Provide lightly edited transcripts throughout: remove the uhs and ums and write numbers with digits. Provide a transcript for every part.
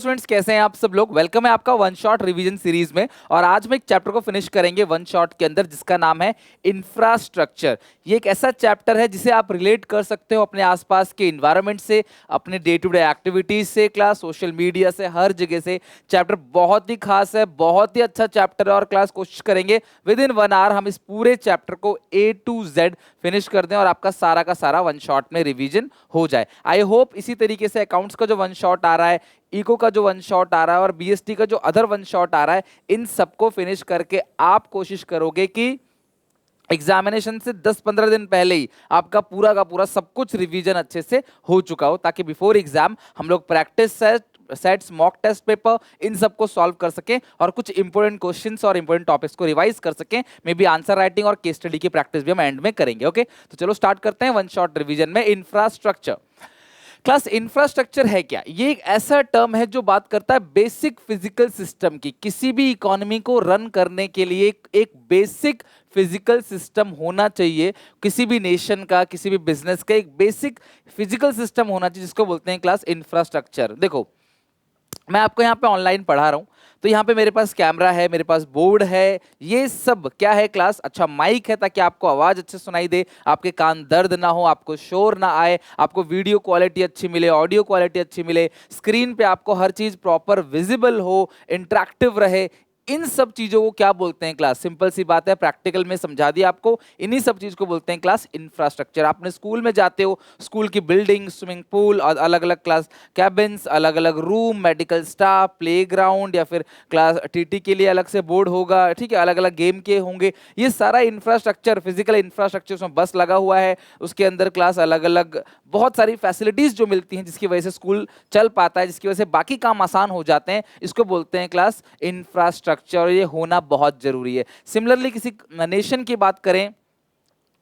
Students, कैसे हैं आप सब लोग। वेलकम है आपका वन शॉट रिवीजन सीरीज में। और आज हम एक चैप्टर को फिनिश करेंगे वन शॉट के अंदर, जिसका नाम है इंफ्रास्ट्रक्चर। ये एक ऐसा चैप्टर है जिसे आप रिलेट कर सकते हो अपने आसपास के इन्वायरमेंट से, अपने डे टू डे एक्टिविटीज से, क्लास, सोशल मीडिया से, हर जगह से। चैप्टर बहुत ही खास है, बहुत ही अच्छा चैप्टर है। और क्लास कोशिश करेंगे विद इन 1 आवर हम इस पूरे चैप्टर को A to Z फिनिश कर दें और आपका सारा का सारा वन शॉट में रिवीजन हो जाए। आई होप इसी तरीके से अकाउंट्स का जो वन शॉट आ रहा है, इको का जो वन शॉट आ रहा है और बीएसटी का जो अदर वन शॉट आ रहा है, इन सबको फिनिश करके आप कोशिश करोगे कि एग्जामिनेशन से 10-15 दिन पहले ही आपका पूरा का पूरा सब कुछ रिवीजन अच्छे से हो चुका हो, ताकि बिफोर एग्जाम हम लोग practice sets, mock test paper, इन सबको सॉल्व कर सकें और कुछ इंपॉर्टेंट क्वेश्चंस और इंपॉर्टेंट टॉपिक्स को रिवाइज कर सकें। मे बी आंसर राइटिंग और केस स्टडी की प्रैक्टिस भी हम एंड में करेंगे। ओके, तो चलो स्टार्ट करते हैं वन शॉट रिवीजन में। इंफ्रास्ट्रक्चर क्लास, इंफ्रास्ट्रक्चर है क्या? ये एक ऐसा टर्म है जो बात करता है बेसिक फिजिकल सिस्टम की। किसी भी इकोनॉमी को रन करने के लिए एक बेसिक फिजिकल सिस्टम होना चाहिए। किसी भी नेशन का, किसी भी बिजनेस का एक बेसिक फिजिकल सिस्टम होना चाहिए, जिसको बोलते हैं क्लास इंफ्रास्ट्रक्चर। देखो, मैं आपको यहाँ पे ऑनलाइन पढ़ा रहा हूँ, तो यहाँ पे मेरे पास कैमरा है, मेरे पास बोर्ड है, ये सब क्या है क्लास? अच्छा, माइक है ताकि आपको आवाज अच्छे सुनाई दे, आपके कान दर्द ना हो, आपको शोर ना आए, आपको वीडियो क्वालिटी अच्छी मिले, ऑडियो क्वालिटी अच्छी मिले, स्क्रीन पे आपको हर चीज प्रॉपर विजिबल हो, इंटरेक्टिव रहे। इन सब चीजों को क्या बोलते हैं क्लास? सिंपल सी बात है, प्रैक्टिकल में समझा दिया आपको। इन्हीं सब चीज को बोलते हैं क्लास इंफ्रास्ट्रक्चर। आपने स्कूल में जाते हो, स्कूल की बिल्डिंग, स्विमिंग पूल और अलग अलग क्लास कैबिन्स, अलग अलग रूम, मेडिकल स्टाफ, प्लेग्राउंड, या फिर क्लास टीटी के लिए अलग से बोर्ड होगा, ठीक है, अलग अलग गेम के होंगे। ये सारा इंफ्रास्ट्रक्चर, फिजिकल इंफ्रास्ट्रक्चर, उसमें बस लगा हुआ है, उसके अंदर क्लास अलग अलग बहुत सारी फैसिलिटीज जो मिलती हैं, जिसकी वजह से स्कूल चल पाता है, जिसकी वजह से बाकी काम आसान हो जाते हैं, इसको बोलते हैं क्लास इंफ्रास्ट्रक्चर। और ये होना बहुत जरूरी है। सिमिलरली किसी नेशन की बात करें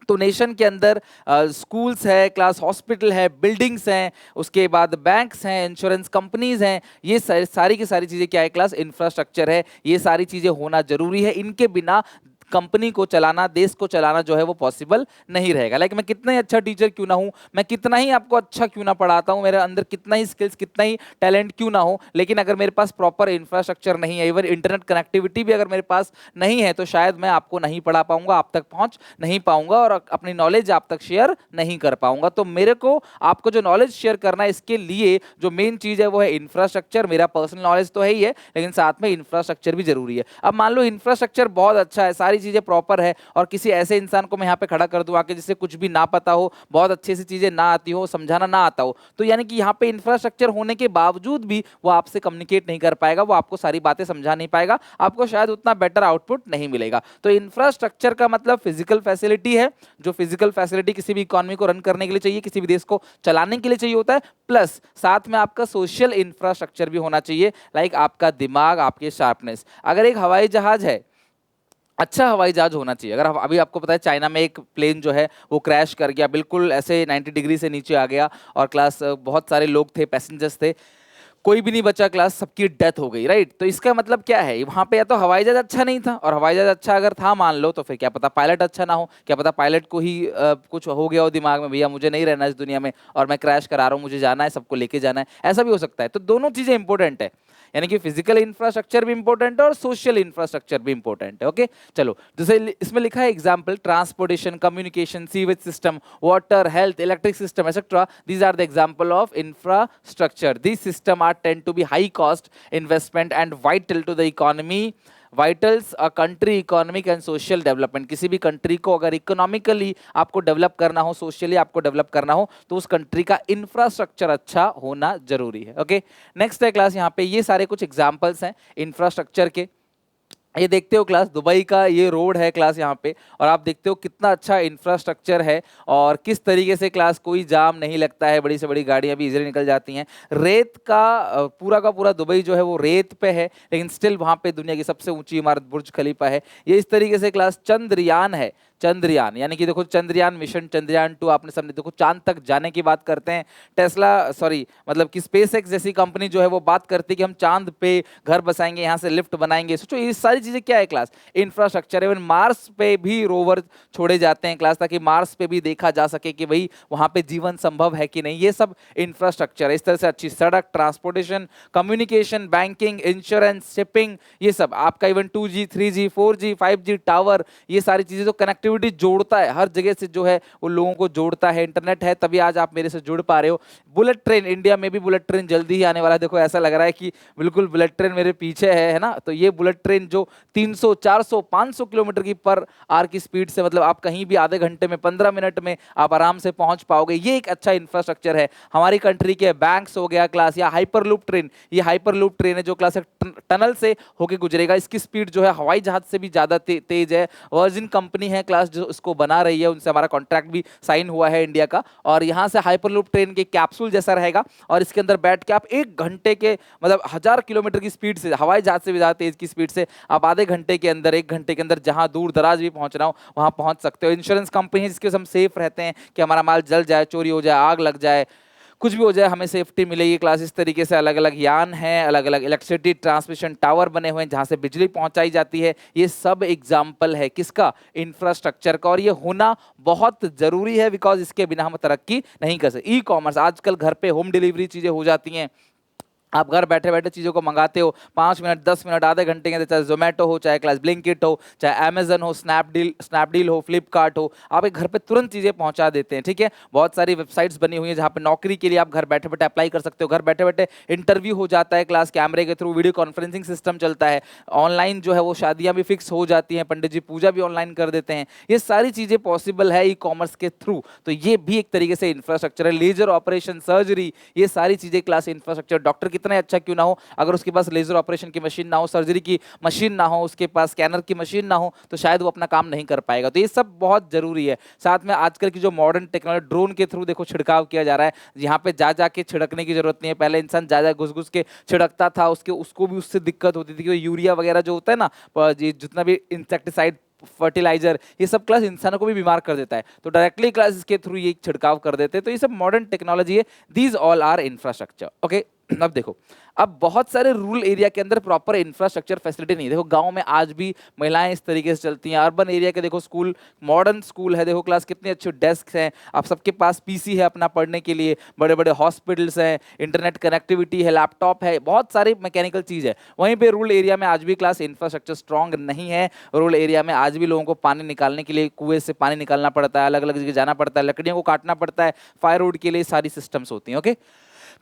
तो नेशन के अंदर स्कूल्स है, क्लास हॉस्पिटल है, बिल्डिंग्स हैं, उसके बाद बैंक्स हैं, इंश्योरेंस कंपनीज हैं। ये सारी की सारी चीज़ें क्या है क्लास? इंफ्रास्ट्रक्चर है। ये सारी चीज़ें होना जरूरी है। इनके बिना कंपनी को चलाना, देश को चलाना जो है वो पॉसिबल नहीं रहेगा। लाइक मैं कितना ही अच्छा टीचर क्यों ना हूं, मैं कितना ही आपको अच्छा क्यों ना पढ़ाता हूं, मेरे अंदर कितना ही स्किल्स, कितना ही टैलेंट क्यों ना हो, लेकिन अगर मेरे पास प्रॉपर इंफ्रास्ट्रक्चर नहीं है, इवन इंटरनेट कनेक्टिविटी भी अगर मेरे पास नहीं है, तो शायद मैं आपको नहीं पढ़ा पाऊंगा, आप तक पहुंच नहीं पाऊंगा और अपनी नॉलेज आप तक शेयर नहीं कर पाऊंगा। तो मेरे को आपको जो नॉलेज शेयर करना है, इसके लिए जो मेन चीज है वो है इंफ्रास्ट्रक्चर। मेरा पर्सनल नॉलेज तो है ही है, लेकिन साथ में इंफ्रास्ट्रक्चर भी जरूरी है। अब मान लो इंफ्रास्ट्रक्चर बहुत अच्छा है, सारी चीजें प्रॉपर है, और किसी ऐसे इंसान को मैं यहाँ पे खड़ा कर दूं आके, जिससे कुछ भी ना पता हो, बहुत अच्छे से चीजें ना आती हो, समझाना ना आता हो, तो यानी कि यहाँ पे इंफ्रास्ट्रक्चर होने के बावजूद भी वो आपसे कम्युनिकेट नहीं कर पाएगा, वो आपको सारी बातें समझा नहीं पाएगा, आपको शायद उतना बेटर आउटपुट नहीं मिलेगा। तो इंफ्रास्ट्रक्चर का मतलब फिजिकल फैसिलिटी है, जो फिजिकल फैसिलिटी किसी भी इकोनॉमी को रन करने के लिए चाहिए, किसी भी देश को चलाने के लिए चाहिए होता है। प्लस साथ में आपका सोशल इंफ्रास्ट्रक्चर भी होना चाहिए, लाइक आपका दिमाग, आपके शार्पनेस। अगर एक हवाई जहाज है, अच्छा हवाई जहाज होना चाहिए। अगर अभी आपको पता है चाइना में एक प्लेन जो है वो क्रैश कर गया, बिल्कुल ऐसे 90 डिग्री से नीचे आ गया, और क्लास बहुत सारे लोग थे, पैसेंजर्स थे, कोई भी नहीं बचा, क्लास सबकी डेथ हो गई, राइट? तो इसका मतलब क्या है? वहां पे या तो हवाई जहाज अच्छा नहीं था, और हवाई जहाज अच्छा अगर था मान लो, तो फिर क्या पता पायलट अच्छा ना हो, क्या पता पायलट को ही कुछ हो गया हो दिमाग में, भैया मुझे नहीं रहना इस दुनिया में और मैं क्रैश करा रहा हूँ, मुझे जाना है, सबको लेके जाना है, ऐसा भी हो सकता है। तो दोनों चीजें इंपॉर्टेंट है, यानी कि फिजिकल इंफ्रास्ट्रक्चर भी इंपॉर्टेंट है और सोशल इंफ्रास्ट्रक्चर भी इंपॉर्टेंट है। ओके, चलो, जैसे इसमें लिखा है example, transportation, communication, sewage system, water, health, electric system, etcetera, these are the example of infrastructure. These system are tend to be high cost investment and vital to the economy, vitals a country economic and social development. किसी भी country को अगर economically आपको develop करना हो, socially आपको develop करना हो, तो उस कंट्री का इंफ्रास्ट्रक्चर अच्छा होना जरूरी है। ओके, नेक्स्ट है क्लास, यहाँ पे ये सारे कुछ एग्जांपल्स हैं इंफ्रास्ट्रक्चर के। ये देखते हो क्लास, दुबई का ये रोड है क्लास यहाँ पे, और आप देखते हो कितना अच्छा इंफ्रास्ट्रक्चर है, और किस तरीके से क्लास कोई जाम नहीं लगता है, बड़ी से बड़ी गाड़ियाँ भी इजीली निकल जाती हैं। रेत का का पूरा दुबई जो है वो रेत पे है, लेकिन स्टिल वहाँ पे दुनिया की सबसे ऊंची इमारत बुर्ज खलीफा है। ये इस तरीके से क्लास चंद्रयान है, चंद्रयान, यानी कि देखो चंद्रयान मिशन, चंद्रयान 2 आपने समझे, देखो चांद तक जाने की बात करते हैं। टेस्ला सॉरी मतलब कि स्पेस एक्स जैसी कंपनी जो है वो बात करती है कि हम चांद पे घर बसाएंगे, यहाँ से लिफ्ट बनाएंगे। सोचो ये सारी चीजें क्या है क्लास, इंफ्रास्ट्रक्चर। इवन मार्स पे भी रोवर छोड़े जाते हैं क्लास, ताकि मार्स पे भी देखा जा सके कि भाई वहां पे जीवन संभव है कि नहीं। ये सब इंफ्रास्ट्रक्चर है। इस तरह से अच्छी सड़क, transportation, communication, banking, insurance, shipping, ये सब आपका even 2G 3G 4G 5G tower, ये सारी चीजें जो कनेक्टिविटी जोड़ता है हर जगह से, जो है वो लोगों को जोड़ता है। इंटरनेट है तभी आज आप मेरे से जुड़ पा रहे हो। बुलेट ट्रेन, इंडिया में भी बुलेट ट्रेन जल्दी ही आने वाला है। देखो ऐसा लग रहा है कि बिल्कुल बुलेट ट्रेन मेरे पीछे है ना। तो ये बुलेट ट्रेन जो 300 400 500 किलोमीटर की पर आवर की स्पीड से, मतलब आप कहीं भी आधे घंटे में 15 मिनट में आप आराम से पहुंच पाओगे। ये एक अच्छा इंफ्रास्ट्रक्चर है हमारी कंट्री के। बैंक्स हो गया क्लास, या हाइपरलूप ट्रेन, ये हाइपरलूप ट्रेन है जो क्लास टनल से होके गुजरेगा। इसकी स्पीड जो है हवाई जहाज से भी ज्यादा तेज है। वर्जिन कंपनी है क्लास जो इसको बना रही है, उनसे हमारा कॉन्ट्रैक्ट भी साइन हुआ है इंडिया का। और यहाँ से हाइपरलूप ट्रेन के कैप्सूल जैसा रहेगा, और इसके अंदर बैठ के आप 1 घंटे के मतलब 1000 किलोमीटर की स्पीड से, हवाई जहाज से भी ज्यादा तेज की स्पीड से आप आधे घंटे के अंदर, 1 घंटे के अंदर जहां दूर दराज भी पहुंचना हो वहां पहुंच सकते हो। इंश्योरेंस कंपनी है जिसके हम सेफ रहते हैं कि हमारा माल जल जाए, चोरी हो जाए, आग लग जाए, कुछ भी हो जाए, हमें सेफ्टी मिलेगी क्लास। इस तरीके से अलग अलग यान हैं, अलग अलग इलेक्ट्रिसिटी ट्रांसमिशन टावर बने हुए हैं जहां से बिजली पहुंचाई जाती है। ये सब एग्जाम्पल है किसका, इंफ्रास्ट्रक्चर का। और ये होना बहुत जरूरी है, बिकॉज इसके बिना हम तरक्की नहीं कर सकते। ई कॉमर्स, आजकल घर पे होम डिलीवरी चीजें हो जाती हैं, आप घर बैठे बैठे चीज़ों को मंगाते हो 5 मिनट 10 मिनट आधे घंटे के अंदर, चाहे जोमेटो हो, चाहे क्लास ब्लिंकिट हो, चाहे अमेजन हो, स्नैपडील हो, फ्लिपकार्ट हो, आप एक घर पे तुरंत चीज़ें पहुंचा देते हैं। ठीक है, बहुत सारी वेबसाइट्स बनी हुई है जहाँ पे नौकरी के लिए आप घर बैठे बैठे अप्लाई कर सकते हो। घर बैठे बैठे इंटरव्यू हो जाता है क्लास, कैमरे के थ्रू वीडियो कॉन्फ्रेंसिंग सिस्टम चलता है। ऑनलाइन जो है वो शादियाँ भी फिक्स हो जाती हैं, पंडित जी पूजा भी ऑनलाइन कर देते हैं। ये सारी चीज़ें पॉसिबल है ई कॉमर्स के थ्रू। तो ये भी एक तरीके से इंफ्रास्ट्रक्चर है। लेजर ऑपरेशन, सर्जरी, ये सारी चीज़ें क्लास इंफ्रास्ट्रक्चर। डॉक्टर कितना अच्छा क्यों ना हो, अगर उसके पास लेजर ऑपरेशन की मशीन ना हो, सर्जरी की मशीन ना हो, उसके पास स्कैनर की मशीन ना हो, तो शायद वो अपना काम नहीं कर पाएगा। तो ये सब बहुत जरूरी है। साथ में आजकल की जो मॉडर्न टेक्नोलॉजी, ड्रोन के थ्रू देखो छिड़काव किया जा रहा है। यहाँ पे जा जाके छिड़कने की जरूरत नहीं है। पहले इंसान जा जा घुस घुस के छिड़कता था, उसको भी उससे दिक्कत होती थी कि यूरिया वगैरह जो होता है ना, जितना भी इंसेक्टिसाइड, फर्टिलाइजर, ये सब क्लास इंसानों को भी बीमार कर देता है। तो डायरेक्टली क्लास इसके थ्रू ये छिड़काव कर देते हैं। तो ये सब मॉडर्न टेक्नोलॉजी है। These all are infrastructure. Okay, अब देखो, अब बहुत सारे रूरल एरिया के अंदर प्रॉपर इंफ्रास्ट्रक्चर फैसिलिटी नहीं है। देखो गांव में आज भी महिलाएं इस तरीके से चलती हैं। अर्बन एरिया के देखो स्कूल, मॉडर्न स्कूल है, देखो क्लास कितने अच्छे डेस्क हैं, आप सबके पास पीसी है अपना पढ़ने के लिए, बड़े बड़े हॉस्पिटल्स हैं, इंटरनेट कनेक्टिविटी है, लैपटॉप है, बहुत सारी मैकेनिकल चीज़ है। वहीं पे रूरल एरिया में आज भी क्लास इंफ्रास्ट्रक्चर स्ट्रांग नहीं है। रूरल एरिया में आज भी लोगों को पानी निकालने के लिए कुएं से पानी निकालना पड़ता है, अलग अलग जगह जाना पड़ता है, लकड़ियों को काटना पड़ता है, फायरवुड के लिए सारी सिस्टम्स होती हैं। ओके,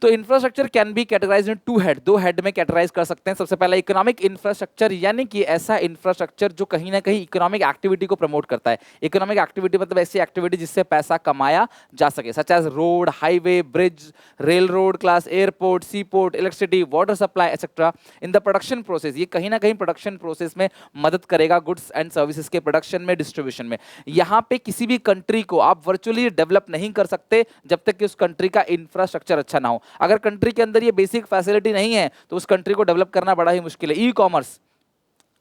तो infrastructure can be categorised in 2 head, 2 head में कैटेगराइज कर सकते हैं। सबसे पहला इकोनॉमिक इंफ्रास्ट्रक्चर, यानी कि ऐसा इंफ्रास्ट्रक्चर जो कहीं ना कहीं इकोनॉमिक एक्टिविटी को प्रमोट करता है। इकोनॉमिक एक्टिविटी मतलब ऐसी एक्टिविटी जिससे पैसा कमाया जा सके, such as road, highway, bridge, railroad class, airport, seaport, electricity, water supply et cetera in the production process. ये कहीं ना कहीं प्रोडक्शन प्रोसेस में मदद करेगा, गुड्स एंड सर्विसेज के प्रोडक्शन में, डिस्ट्रीब्यूशन में। यहाँ पे किसी भी कंट्री को आप वर्चुअली डेवलप नहीं कर सकते जब तक कि उस कंट्री का इंफ्रास्ट्रक्चर अच्छा ना हो। अगर कंट्री के अंदर ये बेसिक फैसिलिटी नहीं है तो उस कंट्री को डेवलप करना बड़ा ही मुश्किल है। ई कॉमर्स,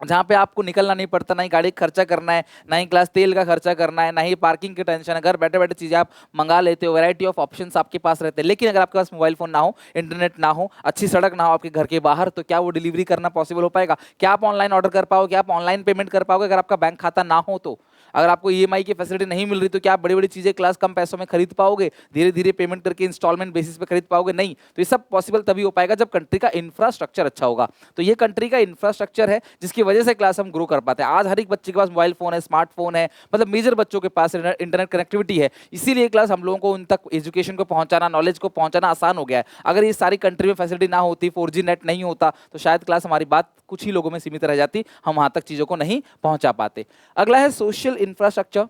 जहाँ पे आपको निकलना नहीं पड़ता, ना ही गाड़ी का खर्चा करना है, ना ही क्लास तेल का खर्चा करना है, ना ही पार्किंग की टेंशन है, घर बैठे बैठे चीज़ें आप मंगा लेते हो, वैरायटी ऑफ ऑप्शंस आपके पास रहते हैं। लेकिन अगर आपके पास मोबाइल फोन ना हो, इंटरनेट ना हो, अच्छी सड़क ना हो आपके घर के बाहर, तो क्या वो डिलीवरी करना पॉसिबल हो पाएगा? क्या आप ऑनलाइन ऑर्डर कर पाओगे? क्या आप ऑनलाइन पेमेंट कर पाओगे अगर आपका बैंक खाता ना हो तो? अगर आपको ईएमआई की फैसिलिटी नहीं मिल रही तो क्या आप बड़ी बड़ी चीज़ें क्लास कम पैसों में खरीद पाओगे? धीरे धीरे पेमेंट करके इंस्टॉलमेंट बेसिस पे खरीद पाओगे? नहीं। तो ये सब पॉसिबल तभी हो पाएगा जब कंट्री का इंफ्रास्ट्रक्चर अच्छा होगा। तो ये कंट्री का इंफ्रास्ट्रक्चर है जिसकी वजह से क्लास हम ग्रो कर पाते हैं। आज हर एक बच्चे के पास मोबाइल फोन है, स्मार्टफोन है, मतलब मेजर बच्चों के पास इंटरनेट कनेक्टिविटी है। इसीलिए क्लास हम लोगों को उन तक एजुकेशन को पहुंचाना, नॉलेज को पहुंचाना आसान हो गया है। अगर ये सारी कंट्री में फैसिलिटी ना होती, 4G नेट नहीं होता, तो शायद क्लास हमारी बात कुछ ही लोगों में सीमित रह जाती, हम वहां तक चीजों को नहीं पहुंचा पाते। अगला है सोशल इंफ्रास्ट्रक्चर।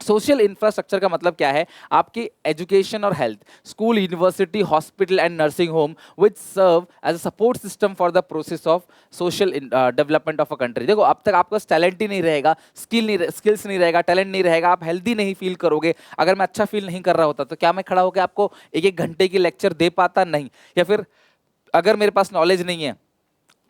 सोशल इंफ्रास्ट्रक्चर का मतलब क्या है? आपकी एजुकेशन और health, school, university, hospital and nursing home which serve as a support system for the process of social development of a country. देखो अब तक आपका टैलेंट ही नहीं रहेगा, स्किल्स नहीं रहेगा, टैलेंट नहीं रहेगा, आप हेल्दी नहीं फील करोगे। अगर मैं अच्छा फील नहीं कर रहा होता तो क्या मैं खड़ा होकर आपको 1-1 घंटे की लेक्चर दे पाता? नहीं। या फिर अगर मेरे पास नॉलेज नहीं है,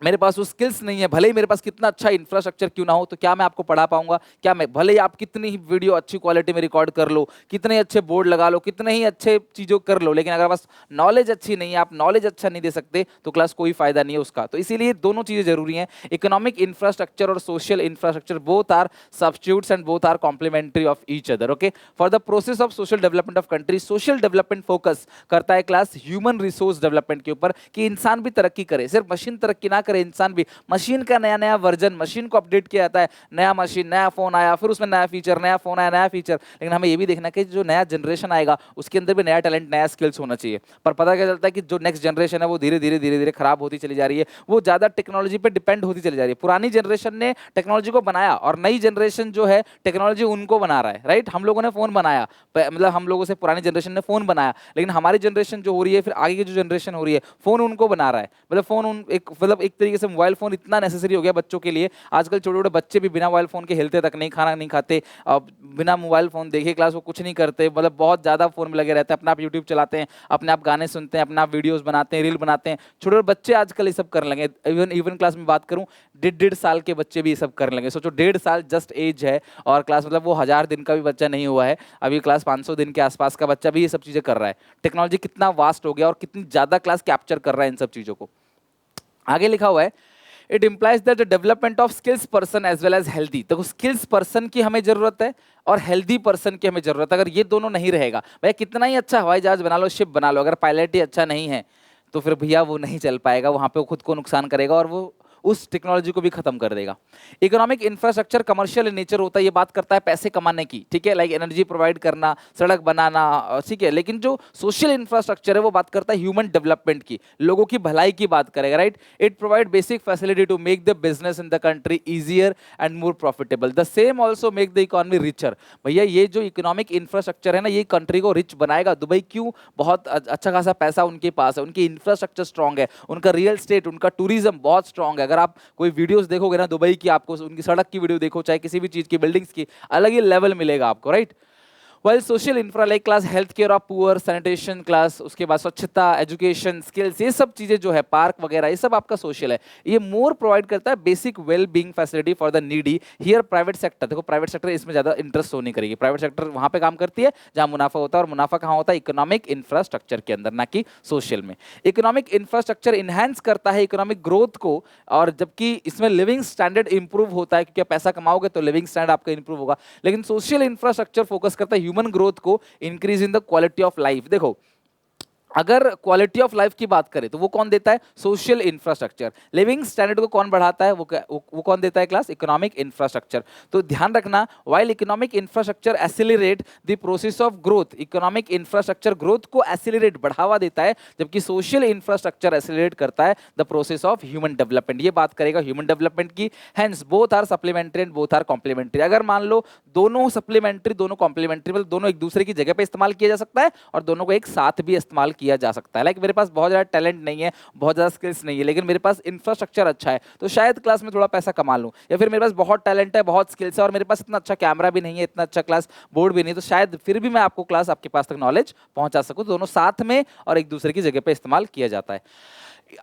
मेरे पास वो स्किल्स नहीं है, भले ही मेरे पास कितना अच्छा इंफ्रास्ट्रक्चर क्यों ना हो, तो क्या मैं आपको पढ़ा पाऊंगा? क्या मैं, भले ही आप कितनी ही वीडियो अच्छी क्वालिटी में रिकॉर्ड कर लो, कितने अच्छे बोर्ड लगा लो, कितने ही अच्छे चीज़ों कर लो, लेकिन अगर बस नॉलेज अच्छी नहीं है, आप नॉलेज अच्छा नहीं दे सकते, तो क्लास कोई फायदा नहीं है उसका। तो इसीलिए दोनों चीज़ें जरूरी हैं, इकोनॉमिक इंफ्रास्ट्रक्चर और social infrastructure, both are substitutes and both are complementary of each other. Okay, for the process of social development of country, social development focus करता है क्लास ह्यूमन रिसोर्स डेवलपमेंट के ऊपर, कि इंसान भी तरक्की करे, सिर्फ मशीन तरक्की ना करे, इंसान भी। मशीन का नया नया वर्जन, मशीन को अपडेट किया जाता है, नया मशीन, नया फोन आया, फिर उसमें नया फीचर, नया फोन आया, नया फीचर, लेकिन हमें ये भी देखना कि जो नया जनरेशन आएगा उसके अंदर भी नया टैलेंट, नया स्किल्स होना चाहिए। पर पता क्या चलता है कि जो नेक्स्ट जनरेशन है वो धीरे धीरे धीरे धीरे खराब होती चली जा रही है, वो ज्यादा टेक्नोलॉजी पे डिपेंड होती चली जा रही है। पुरानी जनरेशन ने टेक्नोलॉजी को बनाया और नई जनरेशन जो है टेक्नोलॉजी उनको बना रहा है, राइट? हम लोगों ने फोन बनाया, मतलब हम लोगों से पुरानी जनरेशन ने फोन बनाया, लेकिन हमारी जनरेशन जो हो रही है, फिर आगे की जो जनरेशन हो रही है, फोन उनको बना रहा है। मतलब फोन उन एक, मतलब एक तरीके से मोबाइल फोन इतना नेसेसरी हो गया बच्चों के लिए। आजकल छोटे छोटे बच्चे भी बिना मोबाइल फोन के हिलते तक नहीं, खाना नहीं खाते, बिना मोबाइल फोन देखे क्लास वो कुछ नहीं करते, मतलब बहुत ज्यादा फोन में लगे रहते हैं, अपने आप यूट्यूब चलाते हैं, अपने आप गाने सुनते हैं, अपने आप वीडियोस बनाते हैं, रील बनाते हैं। छोटे छोटे बच्चे आजकल ये सब करने लगे। इवन क्लास में बात करूं, 1.5 साल के बच्चे भी ये सब करने लगे। सोचो 1.5 साल जस्ट एज है, और क्लास मतलब वो 1000 दिन का भी बच्चा नहीं हुआ है, अभी क्लास 500 दिन के आसपास का बच्चा भी ये सब चीजें कर रहा है। टेक्नोलॉजी कितना वास्ट हो गया और कितनी ज्यादा क्लास कैप्चर कर रहा है इन सब चीजों को। आगे लिखा हुआ है, it implies that the development of skills person as well as healthy. देखो, स्किल्स पर्सन की हमें जरूरत है और हेल्दी पर्सन की हमें जरूरत है। अगर ये दोनों नहीं रहेगा, भैया कितना ही अच्छा हवाई जहाज बना लो, शिप बना लो, अगर पायलट ही अच्छा नहीं है तो फिर भैया वो नहीं चल पाएगा, वहां पे वो खुद को नुकसान करेगा और वो उस टेक्नोलॉजी को भी खत्म कर देगा। Economic infrastructure commercial in nature होता है, ये बात करता है पैसे कमाने की, ठीक है, लाइक एनर्जी प्रोवाइड करना, सड़क बनाना, ठीक है। लेकिन जो सोशल इंफ्रास्ट्रक्चर है वो बात करता है ह्यूमन डेवलपमेंट की, लोगों की भलाई की बात करेगा, right? It provide basic facility to make the business in the country easier and more profitable, the same also make the economy richer. भैया ये जो इकोनॉमिक इंफ्रास्ट्रक्चर है ना, ये कंट्री को रिच बनाएगा। दुबई क्यों? बहुत अच्छा खासा पैसा उनके पास है, उनकी इंफ्रास्ट्रक्चर स्ट्रांग है, उनका रियल स्टेट, उनका टूरिज्म बहुत स्ट्रांग है। अगर आप कोई वीडियोस देखोगे ना दुबई की, आपको उनकी सड़क की वीडियो देखो, चाहे किसी भी चीज की, बिल्डिंग्स की, अलग ही लेवल मिलेगा आपको, right? While social infra like class health care of poor, sanitation class, उसके बाद स्वच्छता, एजुकेशन, स्किल्स, ये सब चीजें जो है, पार्क वगैरह, ये सब आपका सोशल है। ये मोर प्रोवाइड करता है basic well being facility for the needy. Here private sector, देखो प्राइवेट सेक्टर इसमें ज्यादा इंटरेस्ट शो नहीं करेगी। प्राइवेट सेक्टर वहां पे काम करती है जहां मुनाफा होता है, और मुनाफा कहां होता है? इकोनॉमिक इंफ्रास्ट्रक्चर के अंदर, ना कि सोशल में। इकोनॉमिक इंफ्रास्ट्रक्चर इनहैंस करता है इकोनॉमिक ग्रोथ को, और जबकि इसमें लिविंग स्टैंडर्ड इंप्रूव होता है, क्योंकि पैसा कमाओगे तो लिविंग स्टैंडर्ड आपका इंप्रूव होगा। लेकिन सोशल इंफ्रास्ट्रक्चर फोकस करता है ह्यूमन ग्रोथ को, increase in the quality of life. देखो, अगर क्वालिटी ऑफ लाइफ की बात करें तो वो कौन देता है? Social infrastructure. लिविंग स्टैंडर्ड को कौन बढ़ाता है? वो कौन देता है क्लास? Economic infrastructure. तो ध्यान रखना, while economic infrastructure accelerate the process of growth, economic infrastructure growth को एसिलरेट, बढ़ावा देता है, जबकि सोशल इंफ्रास्ट्रक्चर एसिलरेट करता है the process of human development. ये बात करेगा ह्यूमन डेवलपमेंट की। Hence both are supplementary and both are complementary. अगर मान लो दोनों सप्लीमेंट्री, दोनों कॉम्प्लीमेंट्री, मतलब दोनों एक दूसरे की जगह पे इस्तेमाल किया जा सकता है और दोनों को एक साथ भी इस्तेमाल किया जा सकता है। लाइक मेरे पास बहुत ज़्यादा टैलेंट नहीं है, बहुत ज़्यादा स्किल्स नहीं है, लेकिन मेरे पास इंफ्रास्ट्रक्चर अच्छा है, तो शायद क्लास में थोड़ा पैसा कमा लूँ। या फिर मेरे पास बहुत टैलेंट है, बहुत स्किल्स है, और मेरे पास इतना अच्छा कैमरा भी नहीं है, इतना अच्छा क्लास बोर्ड भी नहीं, तो शायद फिर भी मैं आपको क्लास, आपके पास तक नॉलेज पहुंचा सकूँ। दोनों साथ में और एक दूसरे की जगह पर इस्तेमाल किया जाता है।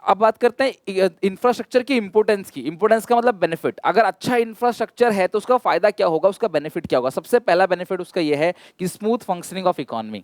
अब बात करते हैं इंफ्रास्ट्रक्चर की इंपोर्टेंस की। इंपोर्टेंस का मतलब बेनिफिट। अगर अच्छा इंफ्रास्ट्रक्चर है तो उसका फायदा क्या होगा, उसका बेनिफिट क्या होगा? सबसे पहला बेनिफिट उसका यह है कि स्मूथ फंक्शनिंग ऑफ इकोनॉमी।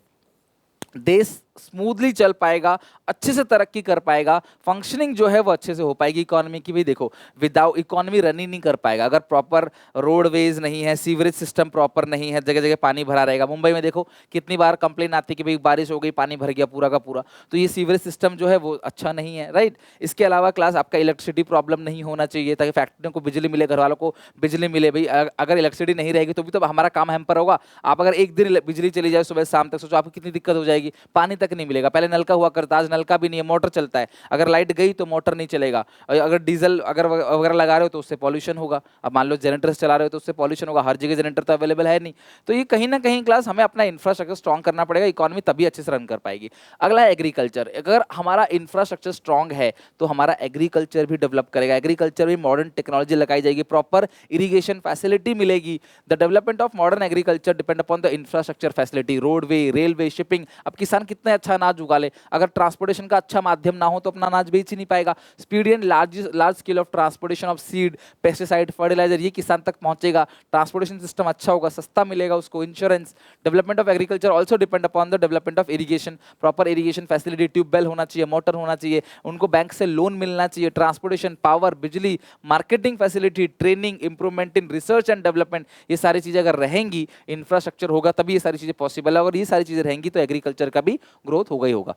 देश स्मूथली चल पाएगा, अच्छे से तरक्की कर पाएगा, फंक्शनिंग जो है वो अच्छे से हो पाएगी इकोनॉमी की भी। देखो, विदाउट इकोनॉमी रन ही नहीं कर पाएगा अगर प्रॉपर रोडवेज नहीं है, सीवरेज सिस्टम प्रॉपर नहीं है, जगह जगह पानी भरा रहेगा। मुंबई में देखो कितनी बार कंप्लेन आती है कि भाई बारिश हो गई, पानी भर गया पूरा का पूरा, तो ये सीवरेज सिस्टम जो है वो अच्छा नहीं है, राइट? इसके अलावा क्लास आपका इलेक्ट्रिसिटी प्रॉब्लम नहीं होना चाहिए, ताकि फैक्ट्रियों को बिजली मिले, घर वालों को बिजली मिले। भाई अगर इलेक्ट्रिसिटी नहीं रहेगी तो भी तो हमारा काम हैम्पर होगा। आप अगर एक दिन बिजली चली जाए सुबह शाम तक, सोचो आपको कितनी दिक्कत हो जाएगी, पानी तक नहीं मिलेगा। पहले नलका हुआ करता, आज नलका भी नहीं है, मोटर चलता है, अगर लाइट गई तो मोटर नहीं चलेगा। अगर डीजल अगर वगैरह लगा रहे हो तो उससे पॉल्यूशन होगा। अब मान लो जनरेटर चला रहे हो तो उससे पॉल्यूशन होगा, हर जगह जनरेटर तो अवेलेबल है नहीं। तो ये कहीं ना कहीं क्लास हमें अपना इंफ्रास्ट्रक्चर स्ट्रॉन्ग करना पड़ेगा, इकोनॉमी तभी अच्छे से रन कर पाएगी। अगला एग्रीकल्चर। अगर हमारा इंफ्रास्ट्रक्चर स्ट्रॉन्ग है तो हमारा एग्रीकल्चर भी डेवलप करेगा, एग्रीकल्चर में मॉडर्न टेक्नोलॉजी लगाई जाएगी, प्रॉपर इरीगेशन फैसिलिटी मिलेगी। The development of modern agriculture depend upon the infrastructure facility, roadway, railway, shipping. अब किसान कितना अच्छा अनाज उगा ले, अगर ट्रांसपोर्टेशन का अच्छा माध्यम ना हो तो अपना अनाज बेच ही नहीं पाएगा। Speed and large scale of transportation of seed, pesticide, fertiliser, ये किसान तक पहुंचेगा। ट्रांसपोर्टेशन सिस्टम अच्छा होगा, सस्ता मिलेगा उसको। Insurance, development of agriculture also depend upon the development of irrigation, proper irrigation facility, tube well होना चाहिए, मोटर होना चाहिए, उनको बैंक से लोन मिलना चाहिए। ट्रांसपोर्टेशन, पावर, बिजली, marketing facility, training, improvement in research and development, ये सारी चीजें अगर रहेंगी, इंफ्रास्ट्रक्चर होगा, तभी ये सारी चीजें पॉसिबल है। और ये सारी चीजें रहेंगी तो एग्रीकल्चर का भी ग्रोथ होगा ही होगा।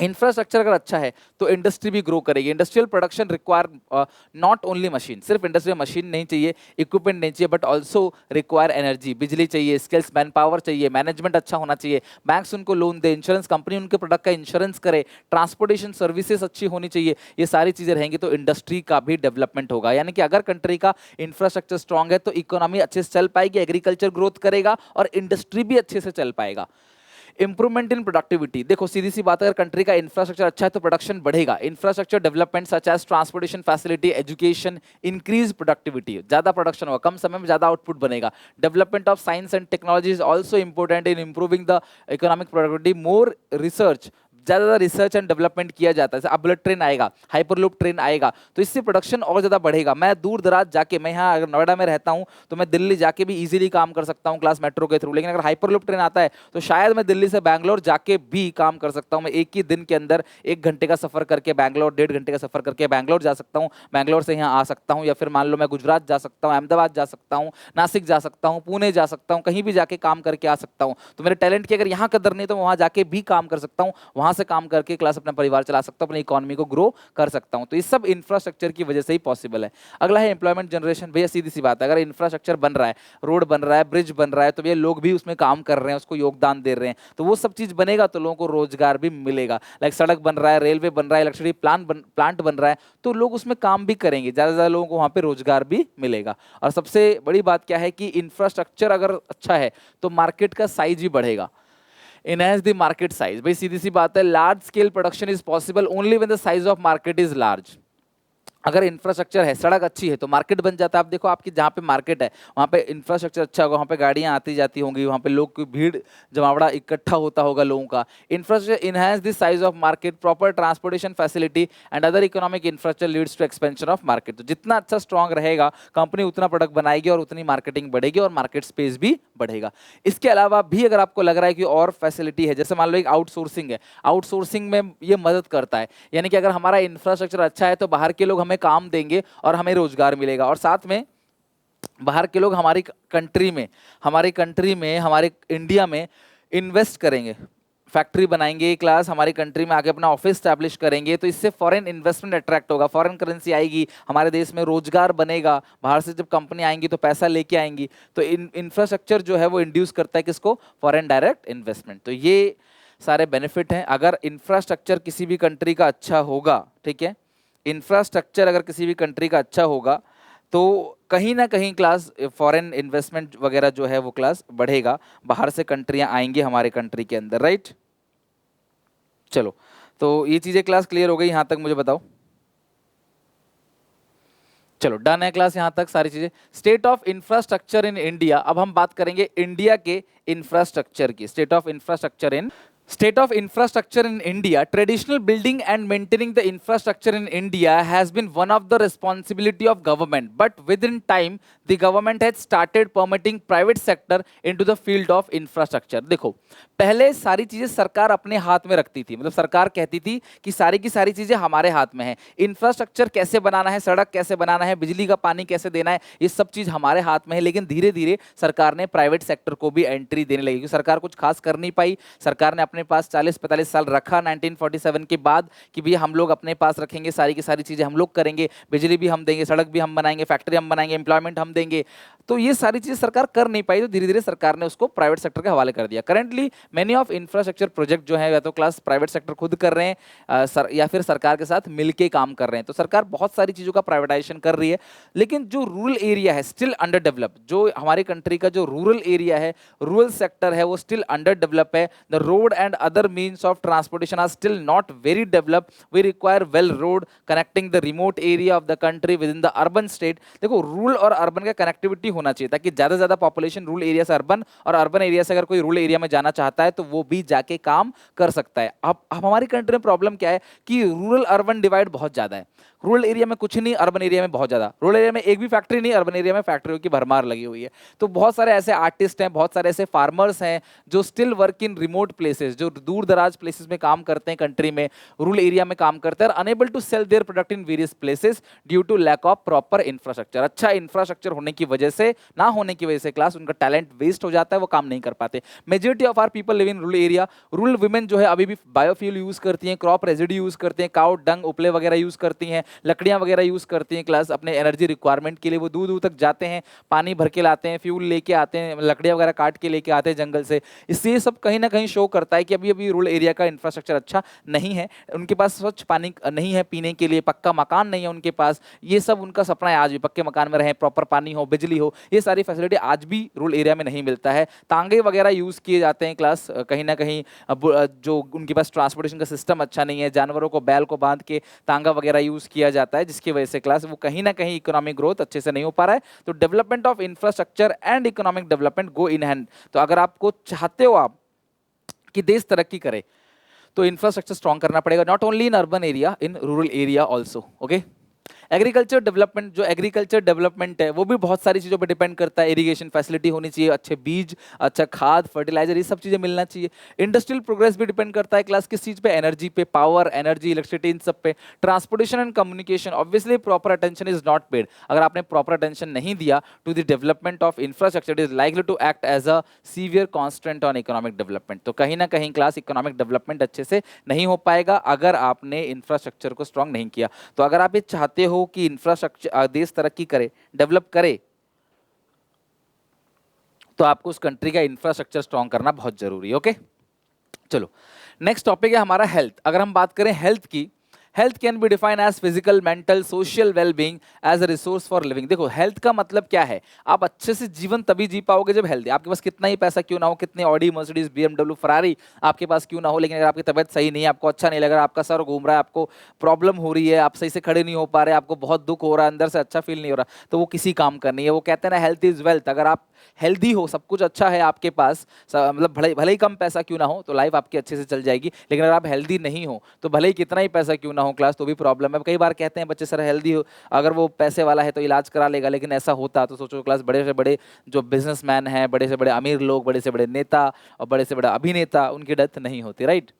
इंफ्रास्ट्रक्चर अगर अच्छा है तो इंडस्ट्री भी ग्रो करेगी। Industrial production require not only machine, सिर्फ इंडस्ट्रियल मशीन नहीं चाहिए, इक्विपमेंट नहीं चाहिए, बट ऑल्सो रिक्वायर एनर्जी, बिजली चाहिए, स्किल्स, मैन पावर चाहिए, मैनेजमेंट अच्छा होना चाहिए, बैंक्स उनको लोन दे, इंश्योरेंस कंपनी उनके प्रोडक्ट का इंश्योरेंस करे, ट्रांसपोर्टेशन सर्विसेज अच्छी होनी चाहिए। ये सारी चीजें रहेंगी तो इंडस्ट्री का भी डेवलपमेंट होगा। यानी कि अगर कंट्री का इंफ्रास्ट्रक्चर स्ट्रांग है तो इकोनॉमी अच्छे से चल पाएगी, एग्रीकल्चर ग्रोथ करेगा और इंडस्ट्री भी अच्छे से चल पाएगा। इंप्रूवमेंट इन प्रोडक्टिविटी, देखो सीधी सी बात है, अगर कंट्री का इंफ्रास्ट्रक्चर अच्छा है तो प्रोडक्शन बढ़ेगा। Infrastructure development such as transportation facility, education, increase productivity, ज्यादा प्रोडक्शन होगा, कम समय में ज्यादा आउटपुट बनेगा। Development of science and technology is also important in improving the economic productivity. More research, ज्यादा रिसर्च एंड डेवलपमेंट किया जाता है। अब बुलेट ट्रेन आएगा, हाइपरलूप ट्रेन आएगा, तो इससे प्रोडक्शन और ज्यादा बढ़ेगा। मैं दूर दराज जाके, मैं यहाँ अगर नोएडा में रहता हूँ तो मैं दिल्ली जाके भी इजीली काम कर सकता हूँ क्लास मेट्रो के थ्रू, लेकिन अगर हाइपरलूप ट्रेन आता है तो शायद मैं दिल्ली से बैंगलोर जाके भी काम कर सकता हूँ। मैं एक ही दिन के अंदर 1 घंटे का सफर करके बैंगलोर, 1.5 घंटे का सफर करके बैंगलोर जा सकता हूँ, बैंगलोर से यहाँ आ सकता हूँ, या फिर मान लो मैं गुजरात जा सकता हूँ, अहमदाबाद जा सकता हूँ, नासिक जा सकता हूँ, पुणे जा सकता हूँ, कहीं भी जाके काम करके आ सकता हूँ। तो मेरे टैलेंट की अगर यहाँ कदर नहीं तो मैं वहाँ जाके भी काम कर सकता हूँ, वहाँ से काम करके अपना परिवार चला सकता हूं, अपनी इकोनॉमी को ग्रो कर सकता हूं। तो ये सब इंफ्रास्ट्रक्चर की वजह से ही पॉसिबल है। अगला है एम्प्लॉयमेंट जनरेशन। भैया सीधी सी बात है, अगर इंफ्रास्ट्रक्चर बन रहा है, रोड बन रहा है, ब्रिज बन रहा है, तो ये लोग भी उसमें काम कर रहे हैं, उसको योगदान दे रहे हैं, तो वो सब चीज बनेगा तो लोगों को रोजगार भी मिलेगा। लाइक सड़क बन रहा है, रेलवे बन रहा है, इलेक्ट्रिसिटी प्लांट बन रहा है, तो लोग उसमें काम भी करेंगे, ज्यादा से ज्यादा लोगों को वहां पे रोजगार भी मिलेगा। और सबसे बड़ी बात क्या है कि इंफ्रास्ट्रक्चर अगर अच्छा है तो मार्केट का साइज भी बढ़ेगा। enhance the market size, भाई सीधी सी बात है, large scale production is possible only when the size of market is large. अगर इंफ्रास्ट्रक्चर है, सड़क अच्छी है तो मार्केट बन जाता है। आप देखो आपकी जहाँ पे मार्केट है वहाँ पे इंफ्रास्ट्रक्चर अच्छा होगा, वहाँ पे गाड़ियाँ आती जाती होंगी, वहाँ पे लोग की भीड़ जमावड़ा इकट्ठा होता होगा लोगों का। Infrastructure enhance the size of market, proper transportation facility and other economic infrastructure leads to expansion of market. तो जितना अच्छा स्ट्रॉन्ग रहेगा कंपनी उतना प्रोडक्ट बनाएगी और उतनी मार्केटिंग बढ़ेगी और मार्केट स्पेस भी बढ़ेगा। इसके अलावा भी अगर आपको लग रहा है कि और फैसिलिटी है, जैसे मान लो एक आउटसोर्सिंग है, आउटसोर्सिंग में ये मदद करता है, यानी कि अगर हमारा इंफ्रास्ट्रक्चर अच्छा है तो बाहर के लोग हमें काम देंगे और हमें रोजगार मिलेगा, और साथ में बाहर के लोग हमारी कंट्री में हमारे इंडिया में इन्वेस्ट करेंगे, फैक्ट्री बनाएंगे, क्लास हमारी कंट्री में आके अपना ऑफिस स्टैब्लिश करेंगे, तो इससे फॉरेन इन्वेस्टमेंट अट्रैक्ट होगा, फॉरेन करेंसी आएगी, हमारे देश में रोजगार बनेगा, बाहर से जब कंपनी आएंगी तो पैसा लेके आएंगी। तो इंफ्रास्ट्रक्चर जो है वो इंड्यूस करता है किसको? Foreign direct investment. तो ये सारे बेनिफिट हैं। अगर इंफ्रास्ट्रक्चर किसी भी कंट्री का अच्छा होगा, ठीक है, इंफ्रास्ट्रक्चर अगर किसी भी कंट्री का अच्छा होगा तो कहीं ना कहीं क्लास फॉरेन इन्वेस्टमेंट वगैरह जो है वो क्लास बढ़ेगा, बाहर से कंट्रियां आएंगी हमारे कंट्री के अंदर, राइट। चलो, तो ये चीजें क्लास क्लियर हो गई यहां तक, मुझे बताओ। चलो डन है क्लास यहां तक सारी चीजें। State of infrastructure in India, अब हम बात करेंगे इंडिया के इंफ्रास्ट्रक्चर की। State of infrastructure in State of infrastructure in India, traditional building and maintaining the infrastructure in India has been one of the responsibility of government, but within time the government has started permitting private sector into the field of infrastructure। देखो पहले सारी चीजें सरकार अपने हाथ में रखती थी, मतलब सरकार कहती थी कि सारी की सारी चीजें हमारे हाथ में है, इंफ्रास्ट्रक्चर कैसे बनाना है, सड़क कैसे बनाना है, बिजली का पानी कैसे देना है, ये सब चीज हमारे हाथ में है। लेकिन धीरे धीरे सरकार ने प्राइवेट सेक्टर को भी एंट्री देने लगी, क्योंकि सरकार कुछ खास कर नहीं पाई। सरकार ने अपने पास 40-45 साल रखा 1947 के बाद कि भैया हम लोग अपने पास रखेंगे, सारी की सारी चीजें हम लोग करेंगे, बिजली भी हम देंगे, सड़क भी हम बनाएंगे, फैक्ट्री हम बनाएंगे, एम्प्लॉयमेंट हम देंगे। तो ये सारी चीजें सरकार कर नहीं पाई, तो धीरे धीरे सरकार ने उसको प्राइवेट सेक्टर के हवाले कर दिया। Currently many of infrastructure project जो है या तो क्लास प्राइवेट सेक्टर खुद कर रहे हैं या फिर सरकार के साथ मिलके काम कर रहे हैं। तो सरकार बहुत सारी चीजों का प्राइवेटाइजेशन कर रही है, लेकिन जो रूरल एरिया है स्टिल अंडर डेवलप, जो हमारी कंट्री का जो रूरल एरिया है, रूरल सेक्टर है, वो स्टिल अंडर डेवलप है। The road and other means of transportation are still not very developed. We require well road connecting the remote area of the country within the urban state. देखो rural और urban का connectivity होना चाहिए ताकि ज्यादा से ज्यादा पॉपुलेशन रूरल एरिया से अर्बन और अर्बन एरिया से अगर कोई रूरल एरिया में जाना चाहता है तो वो भी जाके काम कर सकता है। अब हमारी कंट्री में प्रॉब्लम क्या है कि रूरल अर्बन डिवाइड बहुत ज्यादा है। रूरल एरिया में कुछ नहीं, अर्बन एरिया में बहुत ज्यादा। रूरल एरिया में एक भी फैक्ट्री नहीं, अर्बन एरिया में फैक्ट्रियों की भरमार लगी हुई है। तो बहुत सारे ऐसे आर्टिस्ट हैं, बहुत सारे ऐसे फार्मर्स हैं जो still work in remote places, जो दूर दराज प्लेसेस में काम करते हैं कंट्री में, रूरल एरिया में काम करते हैं, unable to sell their product in various places due to lack of proper infrastructure. अच्छा इंफ्रास्ट्रक्चर होने की वजह से, ना होने की वजह से क्लास उनका टैलेंट वेस्ट हो जाता है, वो काम नहीं कर पाते। Majority of our people live in rural area. Rural women जो है अभी भी बायोफ्यूल यूज करती हैं, क्रॉप रेजिड्यू यूज करते हैं, काउ डंग उपले वगैरह यूज करती हैं, लकड़ियां वगैरह यूज करती हैं क्लास अपने एनर्जी रिक्वायरमेंट के लिए। वो दूर दूर तक जाते हैं, पानी भर के लाते हैं, फ्यूल लेके आते हैं, लकड़ियां वगैरह काट के लेके आते हैं जंगल से। इससे ये सब कहीं ना कहीं शो करता है कि अभी अभी रूरल एरिया का इंफ्रास्ट्रक्चर अच्छा नहीं है, उनके पास स्वच्छ पानी नहीं है पीने के लिए, पक्का मकान नहीं है उनके पास। ये सब उनका सपना है, आज भी पक्के मकान में रहें, प्रॉपर पानी हो, बिजली हो, ये सारी फैसिलिटी आज भी रूरल एरिया में नहीं मिलता है। तांगे वगैरह यूज किए जाते हैं क्लास कहीं ना कहीं, जो उनके पास ट्रांसपोर्टेशन का सिस्टम अच्छा नहीं है, जानवरों को बैल को बांध के तांगा वगैरह यूज किया जाता है, जिसकी वजह से क्लास वो कहीं ना कहीं इकोनॉमिक ग्रोथ अच्छे से नहीं हो पा रहा है। तो development of infrastructure and economic development go in hand. तो अगर आपको चाहते हो आप कि देश तरक्की करे तो इंफ्रास्ट्रक्चर स्ट्रॉन्ग करना पड़ेगा, not only in urban area, in rural area also. Okay, agriculture development, जो एग्रीकल्चर डेवलपमेंट है वो भी बहुत सारी चीज़ों पर डिपेंड करता है। इरिगेशन फैसिलिटी होनी चाहिए, अच्छे बीज, अच्छा खाद, फर्टिलाइजर, ये सब चीज़ें मिलना चाहिए। इंडस्ट्रियल प्रोग्रेस भी डिपेंड करता है क्लास किस चीज़ पे, एनर्जी पे, पावर, एनर्जी, इलेक्ट्रिसिटी, इन सब पे। Transportation and communication, obviously proper attention is not paid. अगर आपने प्रॉपर अटेंशन नहीं दिया to the development of infrastructure, it is likely to act as a severe constant on economic development. तो कहीं ना कहीं क्लास इकोनॉमिक डेवलपमेंट अच्छे से नहीं हो पाएगा अगर आपने इंफ्रास्ट्रक्चर को स्ट्रॉन्ग नहीं किया। तो अगर आप ये चाहते हो कि इंफ्रास्ट्रक्चर देश तरक्की करे, डेवलप करे, तो आपको उस कंट्री का इंफ्रास्ट्रक्चर स्ट्रॉन्ग करना बहुत जरूरी है। ओके, चलो नेक्स्ट टॉपिक है हमारा हेल्थ। अगर हम बात करें हेल्थ की, health can be define as physical, mental, social wellbeing as a resource for living. देखो हेल्थ का मतलब क्या है, आप अच्छे से जीवन तभी जी पाओगे जब हेल्थी। आपके पास कितना ही पैसा क्यों ना हो, कितने ऑडी, मर्सिडीज, बीएमडब्ल्यू, फरारी आपके पास क्यों ना हो, लेकिन अगर आपकी तबियत सही नहीं है, आपको अच्छा नहीं लग रहा, आपका सर घूम रहा है, आपको प्रॉब्लम हो रही है, आप सही से खड़े नहीं हो पा रहे, आपको बहुत दुख हो रहा है, अंदर से अच्छा फील नहीं हो रहा, तो वो किसी काम का नहीं है। वो कहते हैं ना हेल्थ इज वेल्थ। अगर आप हेल्दी हो, सब कुछ अच्छा है आपके पास, मतलब भले भले ही कम पैसा क्यों ना हो तो लाइफ आपकी अच्छे से चल जाएगी। लेकिन अगर आप हेल्दी नहीं हो तो भले ही कितना ही पैसा क्यों ना हो क्लास, तो भी प्रॉब्लम है। कई बार कहते हैं बच्चे, सर हेल्दी हो, अगर वो पैसे वाला है तो इलाज करा लेगा, लेकिन ऐसा होता तो सोचो क्लास बड़े से बड़े जो बिजनेसमैन हैं, बड़े से बड़े अमीर लोग, बड़े से बड़े नेता और बड़े से बड़े अभिनेता, उनकी डेथ नहीं होती, राइट।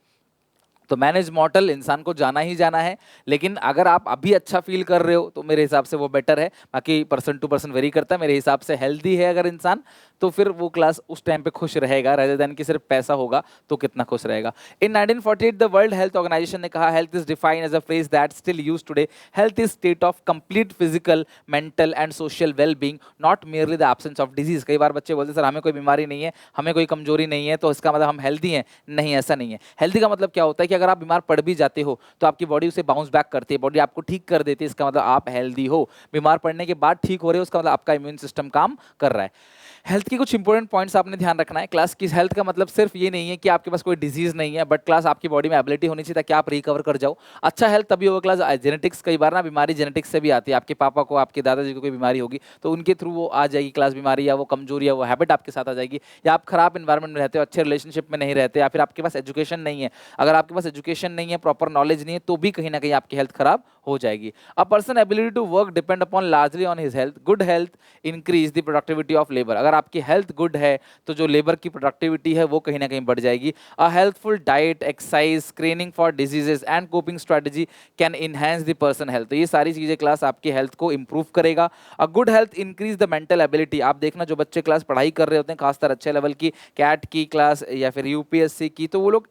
तो मैनेज मॉर्टल, इंसान को जाना ही जाना है। लेकिन अगर आप अभी अच्छा फील कर रहे हो तो मेरे हिसाब से वो बेटर है। बाकी पर्सन टू पर्सन वेरी करता है। मेरे हिसाब से हेल्दी है अगर इंसान, तो फिर वो क्लास उस टाइम पे खुश रहेगा, रेदर देन कि सिर्फ पैसा होगा तो कितना खुश रहेगा। In 1948 the world health organization ने कहा, health is defined as a phrase that still used today. Health is state of complete physical, mental and social well being, not merely the absence of disease. कई बार बच्चे बोलते हैं sir हमें कोई बीमारी नहीं है, हमें कोई कमजोरी नहीं है, तो इसका मतलब हम हेल्दी हैं। नहीं, ऐसा नहीं है। हेल्दी का मतलब क्या होता है कि अगर आप बीमार पड़ भी जाते हो तो आपकी बॉडी उसे बाउंस बैक करती है, बॉडी आपको ठीक कर देती है, इसका मतलब आप हेल्दी हो। बीमार पड़ने के बाद ठीक हो रहे हो, उसका मतलब आपका इम्यून सिस्टम काम कर रहा है। हेल्थ की कुछ इंपॉर्टेंट पॉइंट्स आपने ध्यान रखना है क्लास की। हेल्थ का मतलब सिर्फ ये नहीं है कि आपके पास कोई डिजीज नहीं है, बट क्लास आपकी बॉडी में एबिलिटी होनी चाहिए ताकि आप रिकवर कर जाओ। अच्छा हेल्थ तभी होगा क्लास, जेनेटिक्स, कई बार ना बीमारी जेनेटिक्स से भी आती है। आपके पापा को, आपके दादाजी को कोई बीमारी होगी तो उनके थ्रू वो आ जाएगी क्लास बीमारी, या वो कमजोरी या वो हैबिट आपके साथ आ जाएगी। या आप खराब इन्वायरमेंट में रहते हो, अच्छे रिलेशनशिप में नहीं रहते, या फिर आपके पास एजुकेशन नहीं है। अगर आपके पास एजुकेशन नहीं है, प्रॉपर नॉलेज नहीं है, तो भी कहीं ना कहीं आपकी हेल्थ खराब हो जाएगी। A person ability to work depend upon largely on his health. Good health increase the productivity of labour. अगर आपकी हेल्थ गुड है तो जो लेबर की प्रोडक्टिविटी है वो कहीं ना कहीं बढ़ जाएगी। A healthful diet, exercise, screening for diseases and coping strategy can enhance the person health. तो ये सारी चीजें क्लास आपकी हेल्थ को इंप्रूव करेगा। A good health increase the mental ability. आप देखना जो बच्चे क्लास पढ़ाई कर रहे होते हैं, खासकर अच्छे लेवल की कैट की क्लास या फिर यूपीएससी की, तो वो लोग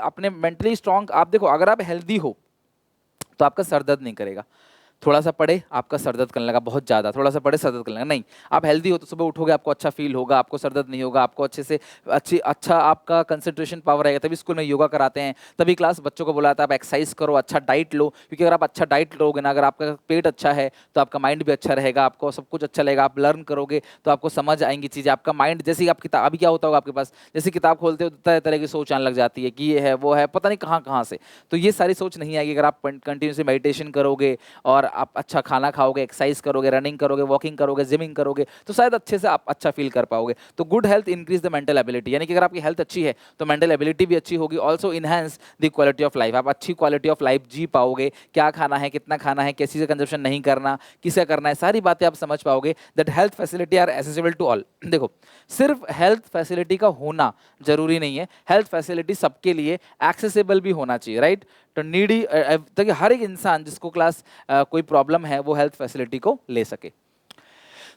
अपने मेंटली स्ट्रांग। आप देखो अगर आप हेल्दी हो तो आपका सर दर्द नहीं करेगा, थोड़ा सा पढ़े आपका सर दर्द करने लगा बहुत ज़्यादा, थोड़ा सा पढ़े सर दर्द करने लगा, नहीं। आप हेल्दी हो तो सुबह उठोगे आपको अच्छा फील होगा, आपको सर दर्द नहीं होगा, आपको अच्छे से अच्छा आपका कंसंट्रेशन पावर आएगा। तभी स्कूल में योगा कराते हैं, तभी क्लास बच्चों को बुलाता है आप एक्सरसाइज करो, अच्छा डाइट लो, क्योंकि अगर आप अच्छा डाइट लोगे ना, अगर आपका पेट अच्छा है तो आपका माइंड भी अच्छा रहेगा, आपको सब कुछ अच्छा लगेगा, आप लर्न करोगे तो आपको समझ आएंगी चीज़ें। आपका माइंड जैसे ही आप किताब, अभी क्या होता होगा आपके पास, जैसे किताब खोलते हो तो तरह तरह की सोच आने लग जाती है कि ये है वो है, पता नहीं कहाँ कहाँ से। तो ये सारी सोच नहीं आएगी अगर आप कंटिन्यूसली मेडिटेशन करोगे और आप अच्छा खाना खाओगे, एक्सरसाइज करोगे, रनिंग करोगे, वॉकिंग करोगे, जिमिंग करोगे, तो शायद अच्छे से आप अच्छा फील कर पाओगे। तो good health increase the mental ability, यानी कि अगर आपकी हेल्थ अच्छी है तो मेंटल एबिलिटी भी अच्छी होगी। Also enhance the quality of life, आप अच्छी क्वालिटी ऑफ लाइफ जी पाओगे, क्या खाना है, कितना खाना है, किसी से कंजप्शन नहीं करना, किसे करना है, सारी बातें आप समझ पाओगे। That health facility are accessible to all. देखो, सिर्फ हेल्थ फैसिलिटी का होना जरूरी नहीं है, हेल्थ फैसिलिटी सबके लिए एक्सेसिबल भी होना चाहिए, राइट। तो नीडी ताकि हर एक इंसान जिसको क्लास कोई प्रॉब्लम है वो हेल्थ फैसिलिटी को ले सके।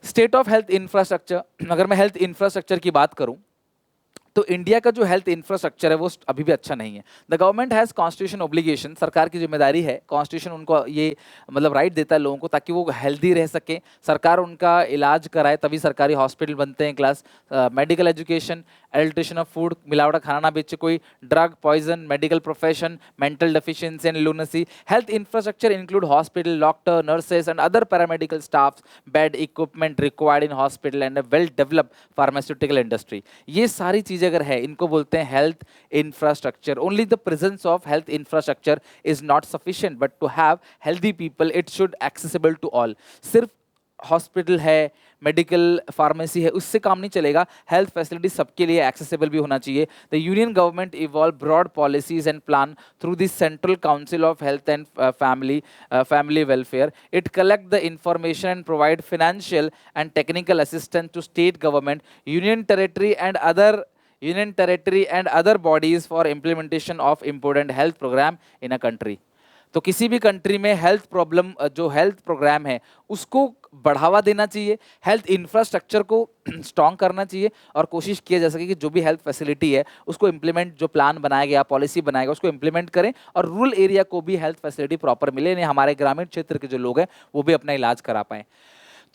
स्टेट ऑफ हेल्थ इंफ्रास्ट्रक्चर, अगर मैं हेल्थ इंफ्रास्ट्रक्चर की बात करूं तो इंडिया का जो हेल्थ इंफ्रास्ट्रक्चर है वो अभी भी अच्छा नहीं है। The government has constitution obligation, सरकार की जिम्मेदारी है, कॉन्स्टिट्यूशन उनको ये मतलब राइट देता है लोगों को ताकि वो हेल्दी रह सके, सरकार उनका इलाज कराए, तभी सरकारी हॉस्पिटल बनते हैं। Class medical education, adulteration of food, मिलावटा खाना ना बेचे कोई, drug poison, medical profession, mental deficiency and lunacy. Health infrastructure include hospital, doctor, nurses and other paramedical staff, bed equipment required in hospital and well developed pharmaceutical industry. ये सारी चीजें अगर है इनको बोलते हैं health infrastructure. Only the presence of health infrastructure is not sufficient, but to have healthy people it should accessible to all. सिर्फ hospital है, मेडिकल फार्मेसी है, उससे काम नहीं चलेगा, हेल्थ फैसिलिटी सबके लिए एक्सेसिबल भी होना चाहिए। The union government evolve broad policies and plan through the central council of health and family welfare. It collect the information and provide financial and technical assistance to state government, union territory and other bodies for implementation of important health program in a country। तो किसी भी country में health problem जो health programme है उसको बढ़ावा देना चाहिए, हेल्थ इंफ्रास्ट्रक्चर को स्ट्रॉन्ग करना चाहिए और कोशिश किया जा सके कि जो भी हेल्थ फैसिलिटी है उसको इम्प्लीमेंट, जो प्लान बनाया गया, पॉलिसी बनाया गया, उसको इम्प्लीमेंट करें और रूरल एरिया को भी हेल्थ फैसिलिटी प्रॉपर मिले, यानी हमारे ग्रामीण क्षेत्र के जो लोग हैं वो भी अपना इलाज करा पाएँ।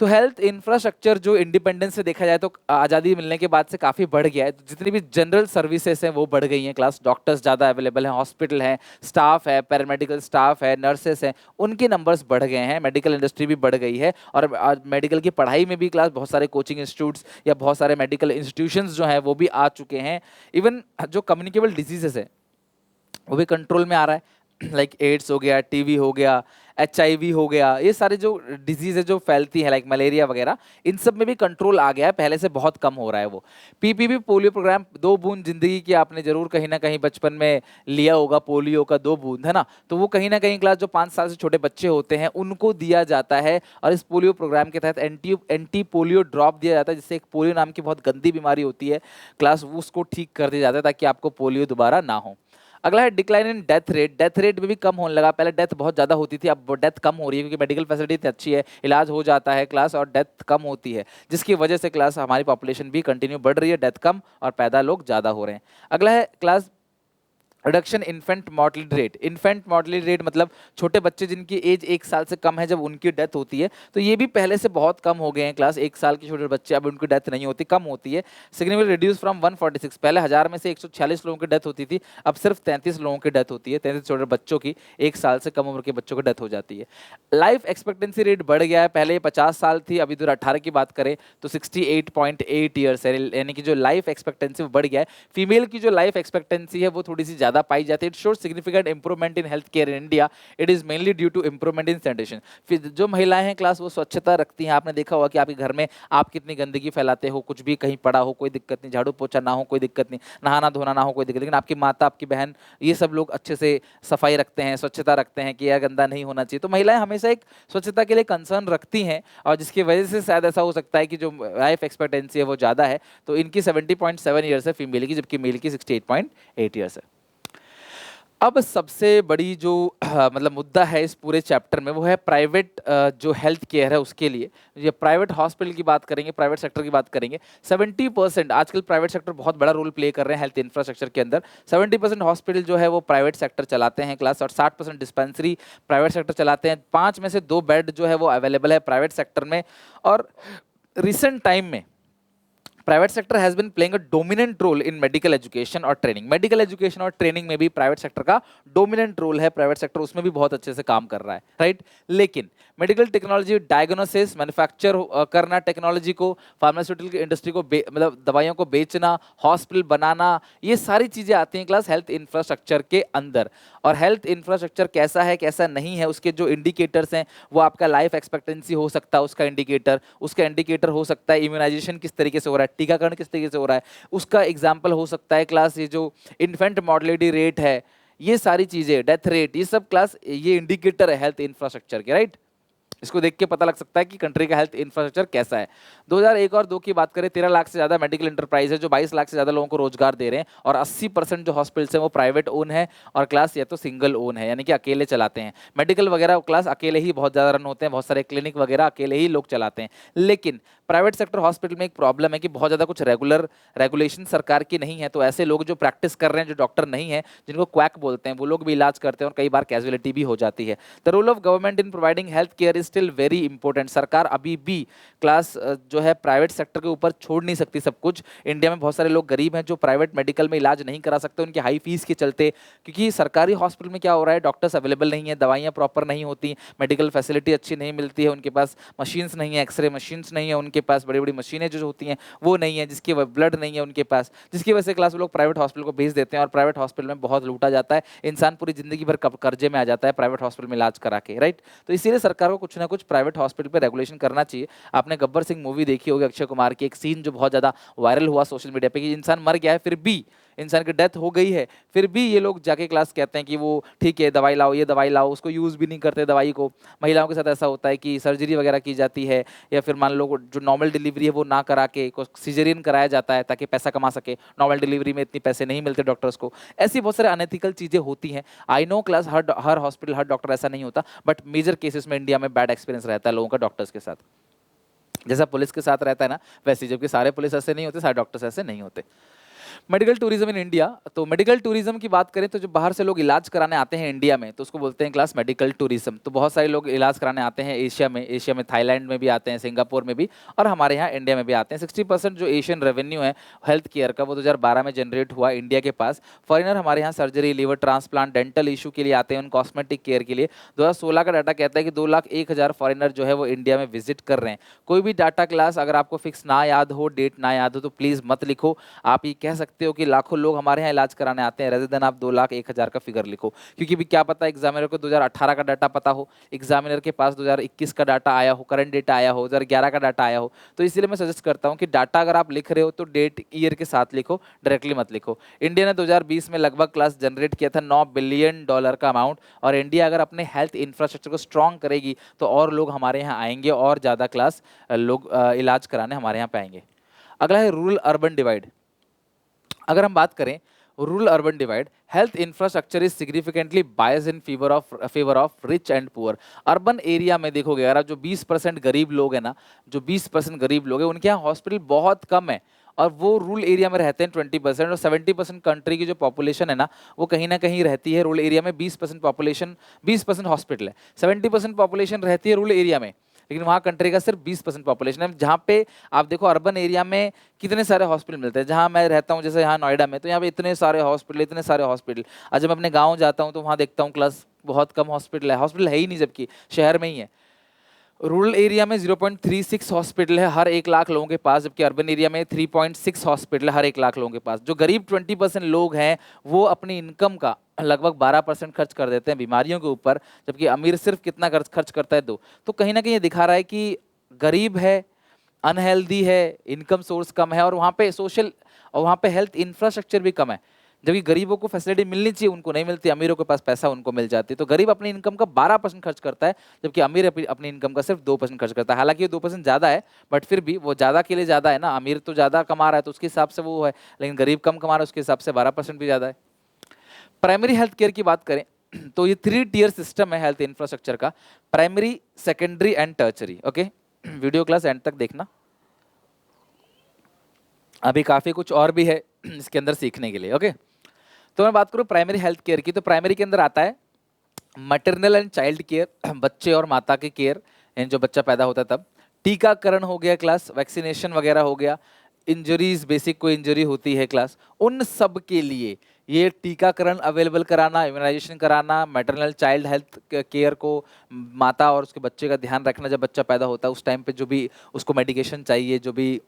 तो हेल्थ इंफ्रास्ट्रक्चर जो इंडिपेंडेंस से देखा जाए तो आज़ादी मिलने के बाद से काफ़ी बढ़ गया है। तो जितनी भी जनरल सर्विसेज हैं वो बढ़ गई हैं, क्लास डॉक्टर्स ज़्यादा अवेलेबल हैं, हॉस्पिटल हैं, स्टाफ है, पैरामेडिकल स्टाफ है, नर्सेस हैं, उनके नंबर्स बढ़ गए हैं, मेडिकल इंडस्ट्री भी बढ़ गई है और मेडिकल की पढ़ाई में भी क्लास बहुत सारे कोचिंग इंस्टीट्यूट्स या बहुत सारे मेडिकल इंस्टीट्यूशंस जो हैं वो भी आ चुके हैं। इवन जो कम्युनिकेबल डिजीजेस है वो भी कंट्रोल में आ रहा है, लाइक एड्स हो गया, टीवी हो गया, HIV हो गया, ये सारे जो डिजीज है जो फैलती है लाइक मलेरिया वगैरह, इन सब में भी कंट्रोल आ गया है, पहले से बहुत कम हो रहा है वो। PPP पोलियो प्रोग्राम, 2 बूंद जिंदगी की, आपने जरूर कहीं ना कहीं बचपन में लिया होगा, पोलियो का 2 बूंद है ना, तो वो कहीं ना कहीं क्लास जो 5 साल से छोटे बच्चे होते हैं उनको दिया जाता है और इस पोलियो प्रोग्राम के तहत एंटी पोलियो ड्रॉप दिया जाता है, जिससे एक पोलियो नाम की बहुत गंदी बीमारी होती है क्लास, उसको ठीक कर दिया जाता है ताकि आपको पोलियो दोबारा ना हो। अगला है decline in death rate, death rate में भी कम होने लगा, पहले डेथ बहुत ज़्यादा होती थी, अब डेथ कम हो रही है क्योंकि मेडिकल फैसिलिटी अच्छी है, इलाज हो जाता है क्लास और डेथ कम होती है, जिसकी वजह से क्लास हमारी पॉपुलेशन भी कंटिन्यू बढ़ रही है, डेथ कम और पैदा लोग ज़्यादा हो रहे हैं। अगला है class reduction infant mortality rate. Infant mortality rate मतलब छोटे बच्चे जिनकी एज 1 साल से कम है जब उनकी डेथ होती है, तो ये भी पहले से बहुत कम हो गए हैं क्लास, 1 साल के छोटे बच्चे अब उनकी डेथ नहीं होती, कम होती है। सिग्निफिकेंटली रिड्यूस फ्रॉम 146, पहले 1000 में से 146 लोगों की डेथ होती थी, अब सिर्फ 33 लोगों की डेथ होती है, 33 छोटे बच्चों की, 1 साल से कम उम्र के बच्चों की डेथ हो जाती है। लाइफ एक्सपेक्टेंसी रेट बढ़ गया है, पहले 50 साल थी, अभी 2018 की बात करें तो 68.8 ईयर्स है, यानी कि जो लाइफ एक्सपेक्टेंसी बढ़ गया है। फीमेल की जो लाइफ एक्सपेक्टेंसी है वो थोड़ी सी ज़्यादा पाई जाती है। It shows significant improvement in health care in India, it is mainly due to improvement in sanitation. फिर जो महिलाएं हैं क्लास वो स्वच्छता रखती हैं, आपने देखा होगा कि आपके घर में आप कितनी गंदगी फैलाते हो, कुछ भी कहीं पड़ा हो कोई दिक्कत नहीं, झाड़ू पोछा ना हो कोई दिक्कत नहीं, नहाना धोना ना हो कोई दिक्कत, लेकिन आपकी माता, आपकी बहन, ये सब लोग अच्छे से सफाई रखते हैं, स्वच्छता रखते हैं कि यह गंदा नहीं होना चाहिए। तो महिलाएं हमेशा एक स्वच्छता के लिए कंसर्न रखती हैं और जिसकी वजह से शायद ऐसा हो सकता है कि जो लाइफ एक्सपेक्टेंसी है वो ज़्यादा है, तो इनकी 70.7 ईयर्स है फीमेल की, जबकि मेल की 68.8 ईयर्स है। अब सबसे बड़ी जो मतलब मुद्दा है इस पूरे चैप्टर में वो है प्राइवेट जो हेल्थ केयर है उसके लिए। ये प्राइवेट हॉस्पिटल की बात करेंगे, प्राइवेट सेक्टर की बात करेंगे। 70% आजकल प्राइवेट सेक्टर बहुत बड़ा रोल प्ले कर रहे हैं हेल्थ इंफ्रास्ट्रक्चर के अंदर। 70% हॉस्पिटल जो है वो प्राइवेट सेक्टर चलाते हैं क्लास, और 60% डिस्पेंसरी प्राइवेट सेक्टर चलाते हैं। 5 में से 2 बेड जो है वो अवेलेबल है प्राइवेट सेक्टर में। और रिसेंट टाइम में private sector has been playing a dominant role in medical education और ट्रेनिंग। मेडिकल एजुकेशन और ट्रेनिंग में भी प्राइवेट सेक्टर का डोमिनेंट रोल है। प्राइवेट सेक्टर उसमें भी बहुत अच्छे से काम कर रहा है, राइट। लेकिन मेडिकल टेक्नोलॉजी, डायग्नोसिस, मैन्युफैक्चर करना टेक्नोलॉजी को, फार्मास्यूटिकल इंडस्ट्री को मतलब दवाइयों को बेचना, हॉस्पिटल बनाना, ये सारी चीजें आती हैं क्लास हेल्थ इंफ्रास्ट्रक्चर के अंदर। और हेल्थ इंफ्रास्ट्रक्चर कैसा है कैसा नहीं है, उसके जो इंडिकेटर्स हैं वो आपका लाइफ एक्सपेक्टेंसी हो सकता है उसका इंडिकेटर, उसका इंडिकेटर हो सकता है इम्यूनाइजेशन किस तरीके से हो रहा है, टीकाकरण किस तरीके से हो रहा है, उसका एग्जाम्पल हो सकता है क्लास ये जो इन्फेंट मॉर्टलिटी रेट है, ये सारी चीजें, डेथ रेट, ये सब क्लास ये इंडिकेटर है हेल्थ इंफ्रास्ट्रक्चर के, राइट। इसको देख के पता लग सकता है कि कंट्री का हेल्थ इंफ्रास्ट्रक्चर कैसा है। 2001 और 2 की बात करें, 13 लाख से ज्यादा मेडिकल एंटरप्राइज है जो 22 लाख से ज्यादा लोगों को रोजगार दे रहे हैं, और 80% जो हॉस्पिटल्स हैं वो प्राइवेट ओन है, और क्लास या तो सिंगल ओन है, यानी कि अकेले चलाते हैं। मेडिकल वगैरह क्लास अकेले ही बहुत ज्यादा रन होते हैं, बहुत सारे क्लिनिक वगैरह अकेले ही लोग चलाते हैं। लेकिन प्राइवेट सेक्टर हॉस्पिटल में एक प्रॉब्लम है कि बहुत ज्यादा कुछ रेगुलेशन सरकार की नहीं है, तो ऐसे लोग जो प्रैक्टिस कर रहे हैं, जो डॉक्टर नहीं है, जिनको क्वैक बोलते हैं, वो लोग भी इलाज करते हैं और कई बार कैजुअलिटी भी हो जाती है। The role of government in providing health care is still very important. सरकार अभी भी क्लास जो है प्राइवेट सेक्टर के ऊपर छोड़ नहीं सकती सब कुछ। इंडिया में बहुत सारे लोग गरीब हैं जो प्राइवेट मेडिकल में इलाज नहीं करा सकते उनकी हाई फीस के चलते, क्योंकि सरकारी हॉस्पिटल में क्या हो रहा है, डॉक्टर्स अवेलेबल नहीं है, दवाइयाँ प्रॉपर नहीं होती, मेडिकल फैसिलिटी अच्छी नहीं मिलती है, उनके पास मशीन्स नहीं है, एक्सरे मशीन्स नहीं है, उनके पास बड़ी बड़ी मशीनें जो होती हैं वो नहीं है, जिसकी ब्लड नहीं है उनके पास, जिसकी वजह से क्लास लोग प्राइवेट हॉस्पिटल को भेज देते हैं, और प्राइवेट हॉस्पिटल में बहुत लूटा जाता है। इंसान पूरी जिंदगी भर कर्जे में आ जाता है प्राइवेट हॉस्पिटल में इलाज करा के, राइट। तो इसीलिए सरकार को कुछ ना कुछ प्राइवेट हॉस्पिटल पे रेगुलेशन करना चाहिए। आपने गब्बर सिंह मूवी देखी होगी, अक्षय कुमार की, एक सीन जो बहुत ज्यादा वायरल हुआ सोशल मीडिया पे कि इंसान मर गया है, फिर भी इंसान की डेथ हो गई है, फिर भी ये लोग जाके क्लास कहते हैं कि वो ठीक है दवाई लाओ, ये दवाई लाओ, उसको यूज़ भी नहीं करते दवाई को। महिलाओं के साथ ऐसा होता है कि सर्जरी वगैरह की जाती है, या फिर मान लो जो नॉर्मल डिलीवरी है वो ना करा के सिजेरियन कराया जाता है ताकि पैसा कमा सके। नॉर्मल डिलीवरी में इतने पैसे नहीं मिलते डॉक्टर्स को। ऐसी बहुत सारे अनएथिकल चीज़ें होती हैं। I know class her hospital her doctor ऐसा नहीं होता, बट मेजर केसेस में इंडिया में बैड एक्सपीरियंस रहता है लोगों का डॉक्टर्स के साथ। जैसा पुलिस के साथ रहता है ना, वैसे, जबकि सारे पुलिस ऐसे नहीं होते, सारे डॉक्टर्स ऐसे नहीं होते। मेडिकल टूरिज्म इन इंडिया, तो मेडिकल टूरिज्म की बात करें तो जो बाहर से लोग इलाज कराने आते हैं इंडिया में, तो उसको बोलते हैं क्लास मेडिकल टूरिज्म। तो बहुत सारे लोग इलाज कराने आते हैं एशिया में थाईलैंड में भी आते हैं, सिंगापुर में भी, और हमारे यहाँ इंडिया में भी आते हैं। 60% जो एशियन रेवेन्यू है हेल्थ केयर का वो 2012 में जनरेट हुआ इंडिया के पास। फॉरेनर हमारे यहाँ surgery, liver transplant, dental issue के लिए आते हैं, उन कॉस्मेटिक केयर के लिए। 2016 का डाटा कहता है कि 2,01,000 फॉरेनर जो है वो इंडिया में विजिट कर रहे हैं। कोई भी डाटा क्लास अगर आपको फिक्स ना याद हो, डेट ना याद हो, तो प्लीज़ मत लिखो। आप ये कह सकते हो कि लाखों लोग हमारे यहाँ इलाज कराने आते हैं, रेदर देन आप 2,01,000 का फिगर लिखो, क्योंकि भी क्या पता एग्जामिनर को 2018 का डाटा पता हो, एग्जामिनर के पास 2021 का डाटा आया हो, करंट डेटा आया हो, 2011 का डाटा आया हो। तो इसलिए मैं सजेस्ट करता हूँ कि डाटा अगर आप लिख रहे हो तो डेट ईयर के साथ लिखो, डायरेक्टली मत लिखो। इंडिया ने 2020 में लगभग क्लास जनरेट किया था $9 बिलियन का अमाउंट, और इंडिया अगर अपने हेल्थ इंफ्रास्ट्रक्चर को स्ट्रॉन्ग करेगी तो और लोग हमारे यहाँ आएंगे, और ज़्यादा क्लास लोग इलाज कराने हमारे यहाँ पे आएंगे। अगला है रूरल अर्बन डिवाइड। अगर हम बात करें rural urban divide, health infrastructure is significantly bias in favour of rich and poor. Urban area में देखोगे अगर आप, जो 20% गरीब लोग हैं ना, जो 20% गरीब लोग हैं उनके यहाँ हॉस्पिटल बहुत कम है, और वो रूरल एरिया में रहते हैं 20%, और 70% कंट्री की जो पॉपुलेशन है ना वो कहीं ना कहीं रहती है रूरल एरिया में। 20% पॉपुलेशन, 20% हॉस्पिटल है, 70% पॉपुलेशन रहती है रूरल एरिया में, लेकिन वहाँ कंट्री का सिर्फ 20% पॉपुलेशन है। जहाँ पे आप देखो अर्बन एरिया में कितने सारे हॉस्पिटल मिलते हैं। जहाँ मैं रहता हूँ, जैसे यहाँ नोएडा में, तो यहाँ पे इतने सारे हॉस्पिटल, इतने सारे हॉस्पिटल। आज जब मैं अपने गाँव जाता हूँ तो वहाँ देखता हूँ क्लास बहुत कम हॉस्पिटल है, हॉस्पिटल है ही नहीं, जबकि शहर में ही है। रूरल एरिया में 0.36 हॉस्पिटल है हर 1 लाख लोगों के पास, जबकि अर्बन एरिया में 3.6 हॉस्पिटल है हर 1 लाख लोगों के पास। जो गरीब 20% लोग हैं वो अपनी इनकम का लगभग 12% खर्च कर देते हैं बीमारियों के ऊपर, जबकि अमीर सिर्फ कितना खर्च करता है, 2। तो कहीं ना कहीं ये दिखा रहा है कि गरीब है, अनहेल्दी है, इनकम सोर्स कम है, और वहाँ पे सोशल और वहाँ पे हेल्थ इंफ्रास्ट्रक्चर भी कम है। जबकि गरीबों को फैसिलिटी मिलनी चाहिए, उनको नहीं मिलती, अमीरों के पास पैसा उनको मिल जाती है। तो गरीब अपनी इनकम का 12% खर्च करता है, जबकि अमीर अपनी इनकम का सिर्फ 2% खर्च करता है। हालांकि ये 2% ज़्यादा है, बट फिर भी वो ज़्यादा के लिए ज़्यादा है ना। अमीर तो ज़्यादा कमा रहा है तो उसके हिसाब से वो है, लेकिन गरीब कम कमा रहा है उसके हिसाब से 12% भी ज़्यादा है। प्राइमरी हेल्थ केयर की बात करें तो ये 3 टियर सिस्टम है हेल्थ इंफ्रास्ट्रक्चर का, primary, secondary and tertiary. Okay, video class and तक देखना, अभी काफ़ी कुछ और भी है इसके अंदर सीखने के लिए। ओके, तो मैं बात करूँ प्राइमरी हेल्थ केयर की, तो प्राइमरी के अंदर आता है मैटरनल एंड चाइल्ड केयर, बच्चे और माता के केयर, यानी जो बच्चा पैदा होता है तब, टीकाकरण हो गया क्लास, वैक्सीनेशन वगैरह हो गया, इंजरीज, बेसिक कोई इंजरी होती है क्लास, उन सब के लिए ये टीकाकरण अवेलेबल कराना, इम्यूनाइजेशन कराना, मैटरनल चाइल्ड हेल्थ केयर को, माता और उसके बच्चे का ध्यान रखना, जब बच्चा पैदा होता है उस टाइम पे जो भी उसको मेडिकेशन चाहिए, जो भी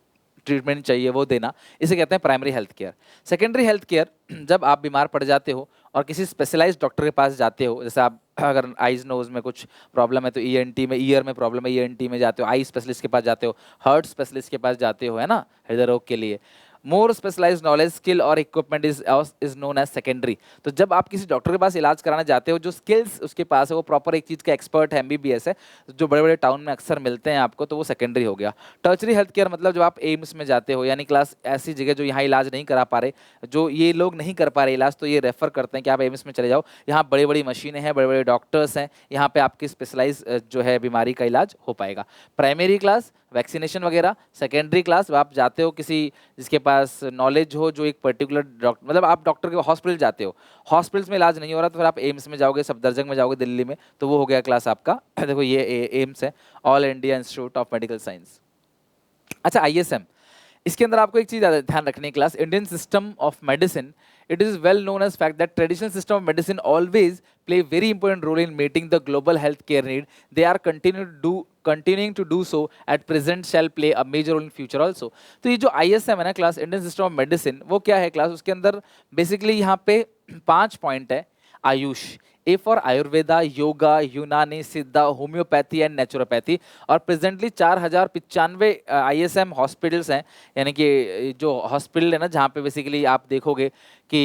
ट्रीटमेंट चाहिए वो देना, इसे कहते हैं primary health care. Secondary health care, जब आप बीमार पड़ जाते हो और किसी स्पेशलाइज्ड डॉक्टर के पास जाते हो, जैसे आप अगर आइज नोज में कुछ प्रॉब्लम है तो ईएनटी में, ईयर में प्रॉब्लम है ईएनटी में जाते हो, आई स्पेशलिस्ट के पास जाते हो, हार्ट स्पेशलिस्ट के पास जाते हो, है ना, हृदय रोग के लिए। मोर स्पेशलाइज्ड नॉलेज, स्किल और equipment is known as secondary. तो जब आप किसी डॉक्टर के पास इलाज कराने जाते हो, जो स्किल्स उसके पास है, वो प्रॉपर एक चीज़ का एक्सपर्ट है, एमबीबीएस है, जो बड़े बड़े टाउन में अक्सर मिलते हैं आपको, तो वो सेकेंडरी हो गया। टर्चरी हेल्थ केयर मतलब जब आप एम्स में जाते हो, यानी क्लास ऐसी जगह जो यहाँ इलाज नहीं करा पा रहे, जो ये लोग नहीं कर पा रहे इलाज, तो ये रेफर करते हैं कि आप एम्स में चले जाओ, यहाँ बड़ी बड़ी मशीनें हैं, बड़े बड़े डॉक्टर्स हैं, यहाँ पे आपकी स्पेशलाइज जो है बीमारी का इलाज हो पाएगा। प्राइमरी क्लास वैक्सीनेशन वगैरह, सेकेंडरी क्लास आप जाते हो किसी जिसके पास नॉलेज हो, जो एक पर्टिकुलर डॉक्टर, मतलब आप डॉक्टर के हॉस्पिटल जाते हो, हॉस्पिटल्स में इलाज नहीं हो रहा तो फिर आप एम्स में जाओगे, सफदरजंग में जाओगे दिल्ली में, तो वो हो गया क्लास आपका देखो ये एम्स है, all India institute of medical science. अच्छा, आईएसएम, इसके अंदर आपको एक चीज ध्यान रखनी है class, Indian system of medicine, it is well known as fact that traditional system of medicine always play very important role in meeting the global health care need. They are continuing to do so at present, shall play a major role in future also. तो ये जो ISM है ना class, Indian system of medicine, वो क्या है class, उसके अंदर बेसिकली यहाँ पे 5 पॉइंट है। आयुष, ए फॉर आयुर्वेदा, योगा, यूनानी, सिद्धा, होम्योपैथी एंड नेचुरोपैथी, और प्रेजेंटली 4095 ISM हॉस्पिटल्स हैं, यानी कि जो हॉस्पिटल है ना जहाँ पे बेसिकली आप देखोगे कि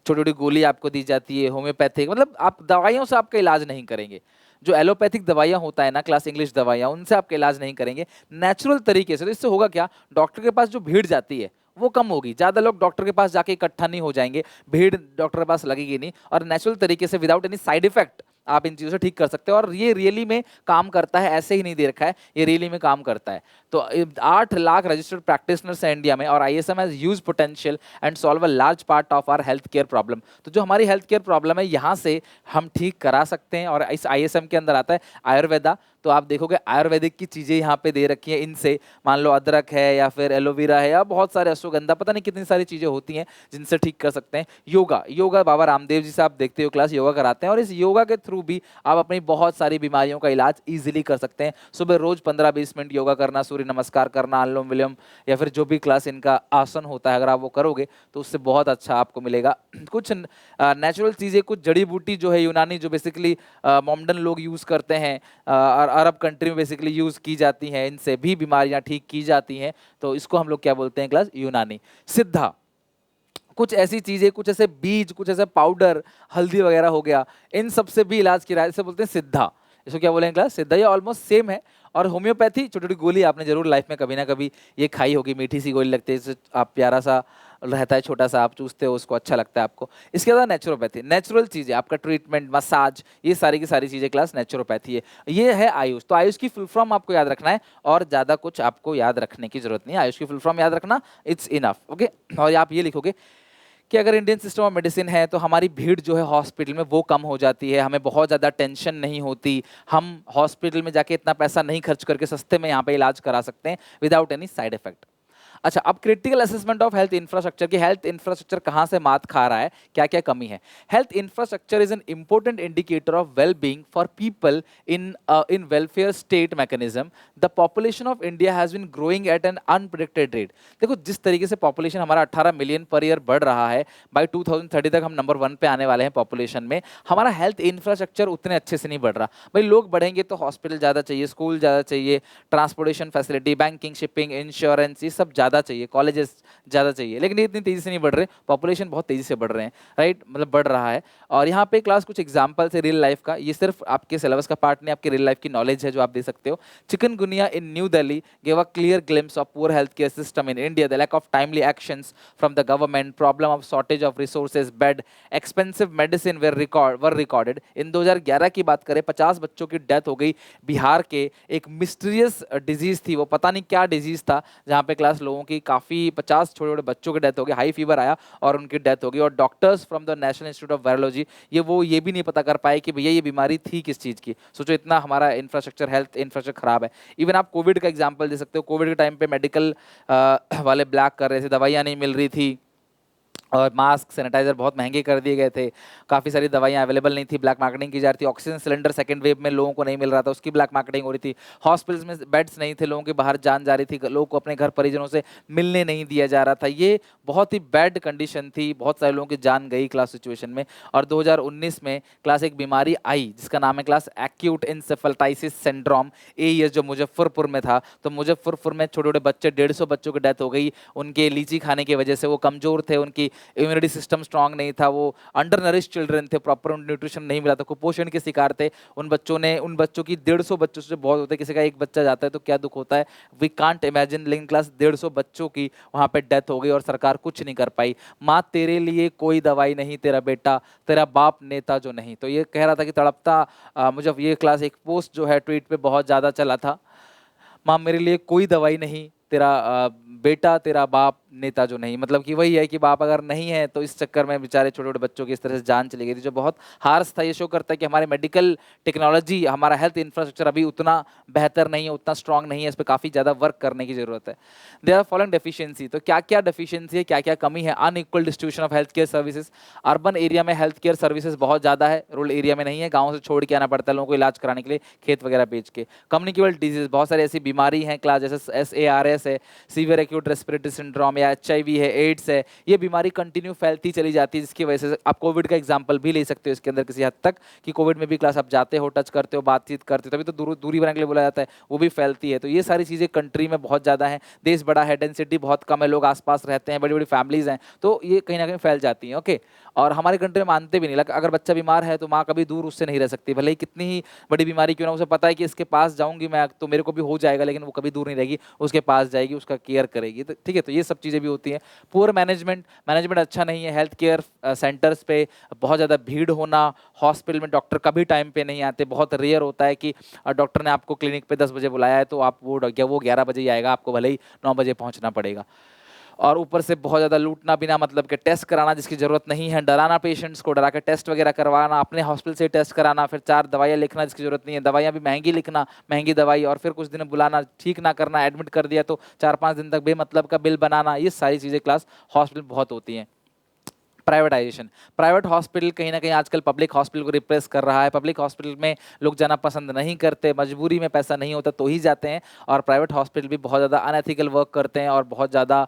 छोटी छोटी गोली आपको दी जाती है, होम्योपैथिक, मतलब आप दवाइयों से आपका इलाज नहीं करेंगे, जो एलोपैथिक दवाइयाँ होता है ना क्लास, इंग्लिश दवाइयाँ, उनसे आपका इलाज नहीं करेंगे, नेचुरल तरीके से। तो इससे होगा क्या, डॉक्टर के पास जो भीड़ जाती है वो कम होगी, ज़्यादा लोग डॉक्टर के पास जाके इकट्ठा नहीं हो जाएंगे, भीड़ डॉक्टर के पास लगेगी नहीं, और नेचुरल तरीके से विदाउट एनी साइड इफेक्ट आप इन चीज़ों से ठीक कर सकते हो, और ये रियली में काम करता है, ऐसे ही नहीं दे रखा है, ये रियली में काम करता है। तो 8 लाख रजिस्टर्ड प्रैक्टिशनर्स हैं इंडिया में, और ISM has huge potential and solve a large part of our health care problem. तो जो हमारी हेल्थ केयर प्रॉब्लम है यहाँ से हम ठीक करा सकते हैं, और इस आईएसएम के अंदर आता है आयुर्वेदा। तो आप देखोगे आयुर्वेदिक की चीज़ें यहाँ पे दे रखी हैं, इनसे मान लो अदरक है या फिर एलोवेरा है या बहुत सारे अश्वगंधा, पता नहीं कितनी सारी चीज़ें होती हैं जिनसे ठीक कर सकते हैं। योगा बाबा रामदेव जी से आप देखते हो क्लास, योगा कराते हैं, और इस योगा के थ्रू भी आप अपनी बहुत सारी बीमारियों का इलाज ईजिली कर सकते हैं। सुबह रोज 15-20 मिनट योगा करना, सूर्य नमस्कार करना, अनुलोम विलोम या फिर जो भी क्लास इनका आसन होता है, अगर आप वो करोगे तो उससे बहुत अच्छा आपको मिलेगा। कुछ नेचुरल चीज़ें, कुछ जड़ी बूटी जो है यूनानी, जो बेसिकली मोमडन लोग यूज़ करते हैं और अरब कंट्री में बेसिकली यूज़ की जाती हैं, इनसे भी बीमारियां ठीक की जाती हैं, तो इसको हम लोग क्या बोलते हैं क्लास, यूनानी। सिद्धा, कुछ ऐसी चीज़ें, कुछ ऐसे बीज, कुछ ऐसे पाउडर, हल्दी वगैरह हो गया, इन सब से भी इलाज की राय से बोलते हैं सिद्धा। इसको क्या बोलेंगे क्लास, सिद्धा। ये ऑलमोस्ट सेम है। और होम्योपैथी, छोटी छोटी गोली आपने जरूर लाइफ में कभी ना कभी ये खाई होगी, मीठी सी गोली लगती है, जैसे आप प्यारा सा रहता है, छोटा सा, आप चूसते हो उसको, अच्छा लगता है आपको। इसके बाद नेचुरोपैथी, नेचुरल चीज़ें, आपका ट्रीटमेंट, मसाज, ये सारी की सारी चीज़ें क्लास नेचुरोपैथी है। ये है आयुष। तो आयुष की फुल फॉर्म आपको याद रखना है, और ज़्यादा कुछ आपको याद रखने की जरूरत नहीं है, आयुष की फुल फॉर्म याद रखना, इट्स इनफ। ओके, और आप ये लिखोगे कि अगर इंडियन सिस्टम ऑफ मेडिसिन है तो हमारी भीड़ जो है हॉस्पिटल में वो कम हो जाती है, हमें बहुत ज़्यादा टेंशन नहीं होती, हम हॉस्पिटल में जाके इतना पैसा नहीं खर्च करके सस्ते में यहाँ पे इलाज करा सकते हैं विदाउट एनी साइड इफेक्ट। अच्छा, अब critical assessment of health infrastructure की, हेल्थ इंफ्रास्ट्रक्चर कहाँ से मात खा रहा है, क्या क्या कमी है। Health infrastructure is an important indicator of well being for people in welfare state mechanism. The population of India has been growing at an unpredicted rate. देखो, जिस तरीके से पॉपुलेशन हमारा 18 मिलियन पर ईयर बढ़ रहा है, बाई 2030 तक हम नंबर 1 पे आने वाले हैं पॉपुलेशन में, हमारा हेल्थ इंफ्रास्ट्रक्चर उतने अच्छे से नहीं बढ़ रहा। भाई लोग बढ़ेंगे तो हॉस्पिटल ज़्यादा चाहिए, स्कूल ज़्यादा चाहिए, transportation facility, banking, shipping, insurance, ये सब ज़्यादा ज़्यादा चाहिए, कॉलेजेस ज़्यादा चाहिए, लेकिन ये इतनी तेज़ी से नहीं बढ़ रहे, पॉपुलेशन बहुत तेज़ी से बढ़ रहे हैं, राइट, मतलब बढ़ रहा है। और यहाँ पे क्लास कुछ एग्जाम्पल्स है रियल लाइफ का, ये सिर्फ आपके सिलेबस का पार्ट नहीं, आपकी रियल लाइफ की नॉलेज है जो आप दे सकते हो। Chikungunya in new Delhi gave a clear glimpse of poor healthcare system in India, the lack of timely actions from the government, problem of shortage of resources, bed, expensive medicine were recorded. In 2011 की बात करें, 50 बच्चों की death हो गई बिहार के एक mysterious disease थी, वो पता नहीं क्या डिजीज था, जहाँ पे क्लास लोगों की काफ़ी 50 छोटे छोटे बच्चों की डेथ हो गई, हाई फीवर आया और उनकी डेथ हो गई। और doctors from the national institute of virology ये भी नहीं पता कर पाए कि भैया ये बीमारी थी किस चीज़ की। सोचो इतना हमारा इंफ्रास्ट्रक्चर, हेल्थ इंफ्रास्ट्रक्चर खराब है। इवन आप कोविड का एग्जांपल दे सकते हो, कोविड के टाइम पे मेडिकल वाले ब्लैक कर रहे थे, दवाइयाँ नहीं मिल रही थी और मास्क सैनिटाइजर बहुत महंगे कर दिए गए थे, काफ़ी सारी दवाइयाँ अवेलेबल नहीं थी, ब्लैक मार्केटिंग की जा रही थी, ऑक्सीजन सिलेंडर सेकंड वेव में लोगों को नहीं मिल रहा था, उसकी ब्लैक मार्केटिंग हो रही थी, हॉस्पिटल्स में बेड्स नहीं थे, लोगों की बाहर जान जा रही थी, लोगों को अपने घर परिजनों से मिलने नहीं दिया जा रहा था। ये बहुत ही बैड कंडीशन थी, बहुत सारे लोगों की जान गई क्लास सिचुएशन में। और 2019 में क्लास एक बीमारी आई जिसका नाम है class acute encephalitis syndrome, AES, जो मुजफ्फरपुर में था। तो मुजफ्फरपुर में छोटे छोटे बच्चे, 150 बच्चों की डेथ हो गई उनके लीची खाने की वजह से। वो कमज़ोर थे, उनकी इम्यूनिटी सिस्टम स्ट्रांग नहीं था, वो अंडर नरिश चिल्ड्रन थे, प्रॉपर न्यूट्रिशन नहीं मिला था, कुपोषण के शिकार थे। उन बच्चों की 150 बच्चों से बहुत होते हैं, किसी का एक बच्चा जाता है तो क्या दुख होता है, वी कांट इमेजिन। लेकिन क्लास 150 बच्चों की वहाँ पे डेथ हो गई और सरकार कुछ नहीं कर पाई। माँ तेरे लिए कोई दवाई नहीं, तेरा बेटा, तेरा बाप नेता जो नहीं। तो ये कह रहा था कि तड़पता मुझे ये क्लास एक पोस्ट जो है ट्वीट पे बहुत ज़्यादा चला था, माँ मेरे लिए कोई दवाई नहीं, तेरा बेटा, तेरा बाप नेता जो नहीं। मतलब कि वही है कि बाप अगर नहीं है तो इस चक्कर में बेचारे छोटे छोटे बच्चों की इस तरह से जान चली गई थी, जो बहुत हार्श था। ये शो करता है कि हमारे मेडिकल टेक्नोलॉजी, हमारा हेल्थ इंफ्रास्ट्रक्चर अभी उतना बेहतर नहीं है, उतना स्ट्रांग नहीं है, इस पर काफ़ी ज़्यादा वर्क करने की जरूरत है। दे आर फॉलोइंग डेफिशिएंसी, तो क्या क्या डेफिशिएंसी है, क्या क्या कमी है। Unequal distribution of health care services, urban area में हेल्थ केयर सर्विसेज बहुत ज़्यादा है, रूरल एरिया में नहीं है, गाँव से छोड़ के आना पड़ता है लोगों को इलाज कराने के लिए, खेत वगैरह बेच के। कम्युनिकेबल डिजीज, बहुत सारी ऐसी बीमारी हैं क्लास, जैसे SARS है, सीवियर एक्यूट रेस्पिरेटरी सिंड्रोम, या HIV है, एड्स है। ये बीमारी कंटिन्यू फैलती चली जाती है, जिसकी वजह से आप कोविड का एग्जांपल भी ले सकते हो इसके अंदर किसी हद तक, कि कोविड में भी क्लास आप जाते हो, टच करते हो, बातचीत करते हो, तभी तो दूरी बनाने के लिए बोला जाता है, वो भी फैलती है। तो ये सारी चीज़ें कंट्री में बहुत ज़्यादा है, देश बड़ा है, डेंसिटी बहुत कम है, लोग आसपास रहते हैं, बड़ी बड़ी फैमिलीज हैं, तो ये कहीं ना कहीं फैल जाती हैं। ओके, और हमारे कंट्री में मानते भी नहीं, अगर बच्चा बीमार है तो माँ कभी दूर उससे नहीं रह सकती, भले ही कितनी ही बड़ी बीमारी क्यों ना, उसे पता है कि इसके पास जाऊंगी मैं तो मेरे को भी हो जाएगा, लेकिन वो कभी दूर नहीं रहेगी, उसके पास जाएगी, उसका केयर करेगी। तो ठीक है, तो ये सब चीज़ें भी होती हैं। पुअर मैनेजमेंट अच्छा नहीं है, हेल्थ केयर सेंटर्स पे बहुत ज़्यादा भीड़ होना, हॉस्पिटल में डॉक्टर कभी टाइम पे नहीं आते, बहुत रेयर होता है कि डॉक्टर ने आपको क्लिनिक पे 10 बजे बुलाया है तो आप वो 11 बजे ही आएगा, आपको भले ही 9 बजे पहुंचना पड़ेगा। और ऊपर से बहुत ज़्यादा लूटना बिना मतलब के, टेस्ट कराना जिसकी ज़रूरत नहीं है, डराना पेशेंट्स को, डरा के टेस्ट वगैरह करवाना, अपने हॉस्पिटल से टेस्ट कराना, फिर 4 दवाइयाँ लिखना जिसकी ज़रूरत नहीं है, दवाइयाँ भी महंगी लिखना, महंगी दवाई, और फिर कुछ दिन बुलाना, ठीक ना करना, एडमिट कर दिया तो 4-5 दिन तक बेमतलब का बिल बनाना। ये सारी चीज़ें क्लास हॉस्पिटल बहुत होती हैं। प्राइवेटाइजेशन, प्राइवेट हॉस्पिटल कहीं ना कहीं आजकल पब्लिक हॉस्पिटल को रिप्लेस कर रहा है। पब्लिक हॉस्पिटल में लोग जाना पसंद नहीं करते, मजबूरी में पैसा नहीं होता तो ही जाते हैं, और प्राइवेट हॉस्पिटल भी बहुत ज़्यादा अनएथिकल वर्क करते हैं और बहुत ज़्यादा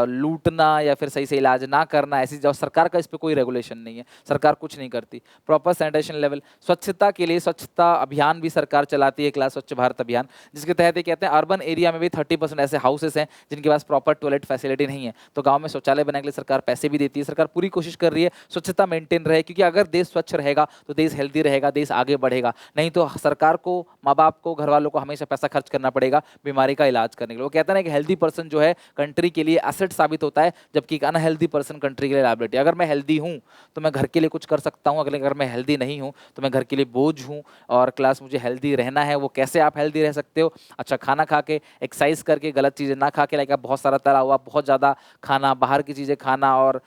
लूटना या फिर सही से इलाज ना करना, ऐसी जो सरकार का इस पर कोई रेगुलेशन नहीं है, सरकार कुछ नहीं करती। प्रॉपर सैनिटेशन लेवल, स्वच्छता के लिए स्वच्छता अभियान भी सरकार चलाती है, क्लास स्वच्छ भारत अभियान, जिसके तहत ये कहते हैं अर्बन एरिया में भी 30% ऐसे हाउसेस हैं जिनके पास प्रॉपर टॉयलेट फैसिलिटी नहीं है, तो गाँव में शौचालय बनाने के लिए सरकार पैसे भी देती है। सरकार पूरी कोशिश कर रही है स्वच्छता मेंटेन रहे, क्योंकि अगर देश स्वच्छ रहेगा तो देश हेल्दी रहेगा, देश आगे बढ़ेगा। नहीं तो सरकार को, माँ बाप को, घर वालों को हमेशा पैसा खर्च करना पड़ेगा बीमारी का इलाज करने के लिए। वो कहते हैं कि हेल्दी पर्सन जो है कंट्री के लिए एसेट साबित होता है, जबकि एक अनहेल्दी पर्सन कंट्री के लिए लायबिलिटी। अगर मैं हेल्दी हूँ तो मैं घर के लिए कुछ कर सकता हूँ, अगर मैं हेल्दी नहीं हूँ तो मैं घर के लिए बोझ हूँ। और क्लास मुझे हेल्दी रहना है, वो कैसे आप हेल्दी रह सकते हो? अच्छा खाना खा के, एक्सरसाइज करके, गलत चीज़ें ना खा के, लाइक आप बहुत सारा तला हुआ, बहुत ज़्यादा खाना, बाहर की चीज़ें खाना, और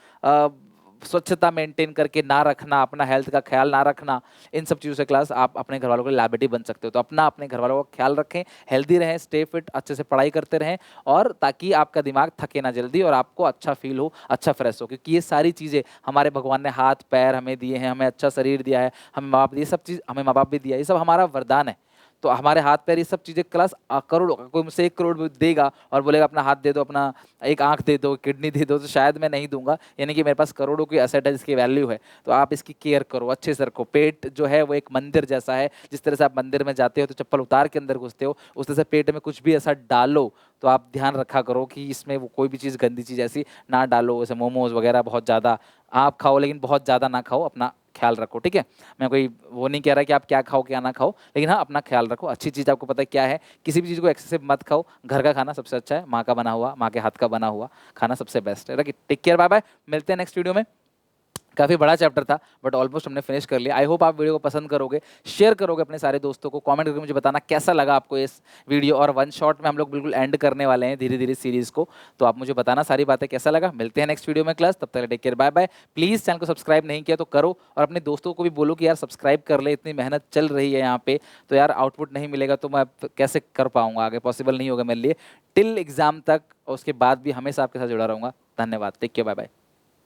स्वच्छता मेंटेन करके ना रखना, अपना हेल्थ का ख्याल ना रखना, इन सब चीज़ों से क्लास आप अपने घर वालों को लायबिलिटी बन सकते हो। तो अपने घर वालों का ख्याल रखें, हेल्दी रहें, स्टे फिट, अच्छे से पढ़ाई करते रहें, और ताकि आपका दिमाग थके ना जल्दी और आपको अच्छा फील हो, अच्छा फ्रेश हो, क्योंकि ये सारी चीज़ें हमारे भगवान ने हाथ पैर हमें दिए हैं, हमें अच्छा शरीर दिया है, हमें माँ बाप, ये सब चीज़ हमें माँ बाप भी दिया है, ये सब हमारा वरदान है। तो हमारे हाथ पैर ये सब चीज़ें क्लास करोड़ों, कोई मुझसे 1 करोड़ देगा और बोलेगा अपना हाथ दे दो, अपना एक आंख दे दो, किडनी दे दो, तो शायद मैं नहीं दूंगा। यानी कि मेरे पास करोड़ों की असेट है जिसकी वैल्यू है, तो आप इसकी केयर करो, अच्छे से रखो। पेट जो है वो एक मंदिर जैसा है, जिस तरह से आप मंदिर में जाते हो तो चप्पल उतार के अंदर घुसते हो, उस तरह से पेट में कुछ भी ऐसा डालो तो आप ध्यान रखा करो कि इसमें वो कोई भी चीज़, गंदी चीज़ ऐसी ना डालो। जैसे मोमोज वगैरह बहुत ज़्यादा आप खाओ, लेकिन बहुत ज़्यादा ना खाओ, अपना ख्याल रखो, ठीक है। मैं कोई वो नहीं कह रहा कि आप क्या खाओ क्या ना खाओ, लेकिन हाँ अपना ख्याल रखो। अच्छी चीज़ आपको पता है क्या है, किसी भी चीज़ को एक्सेसिव मत खाओ। घर का खाना सबसे अच्छा है, माँ का बना हुआ, माँ के हाथ का बना हुआ खाना सबसे बेस्ट है। टेक केयर, बाय बाय, मिलते हैं नेक्स्ट वीडियो में। काफ़ी बड़ा चैप्टर था बट ऑलमोस्ट हमने फिनिश कर लिया। आई होप आप वीडियो को पसंद करोगे, शेयर करोगे अपने सारे दोस्तों को, कमेंट करके मुझे बताना कैसा लगा आपको इस वीडियो। और वन शॉट में हम लोग बिल्कुल एंड करने वाले हैं धीरे धीरे सीरीज़ को, तो आप मुझे बताना सारी बातें कैसा लगा। मिलते हैं नेक्स्ट वीडियो में क्लास, तब तक take care, bye bye. Please channel को सब्सक्राइब नहीं किया तो करो, और अपने दोस्तों को भी बोलो कि यार सब्सक्राइब कर ले, इतनी मेहनत चल रही है यहाँ पे, तो यार आउटपुट नहीं मिलेगा तो मैं कैसे कर पाऊंगा आगे, पॉसिबल नहीं होगा मेरे लिए टिल एग्जाम तक। और उसके बाद भी हमेशा आपके साथ जुड़ा रहूंगा। धन्यवाद, टेक केयर, बाय बाय।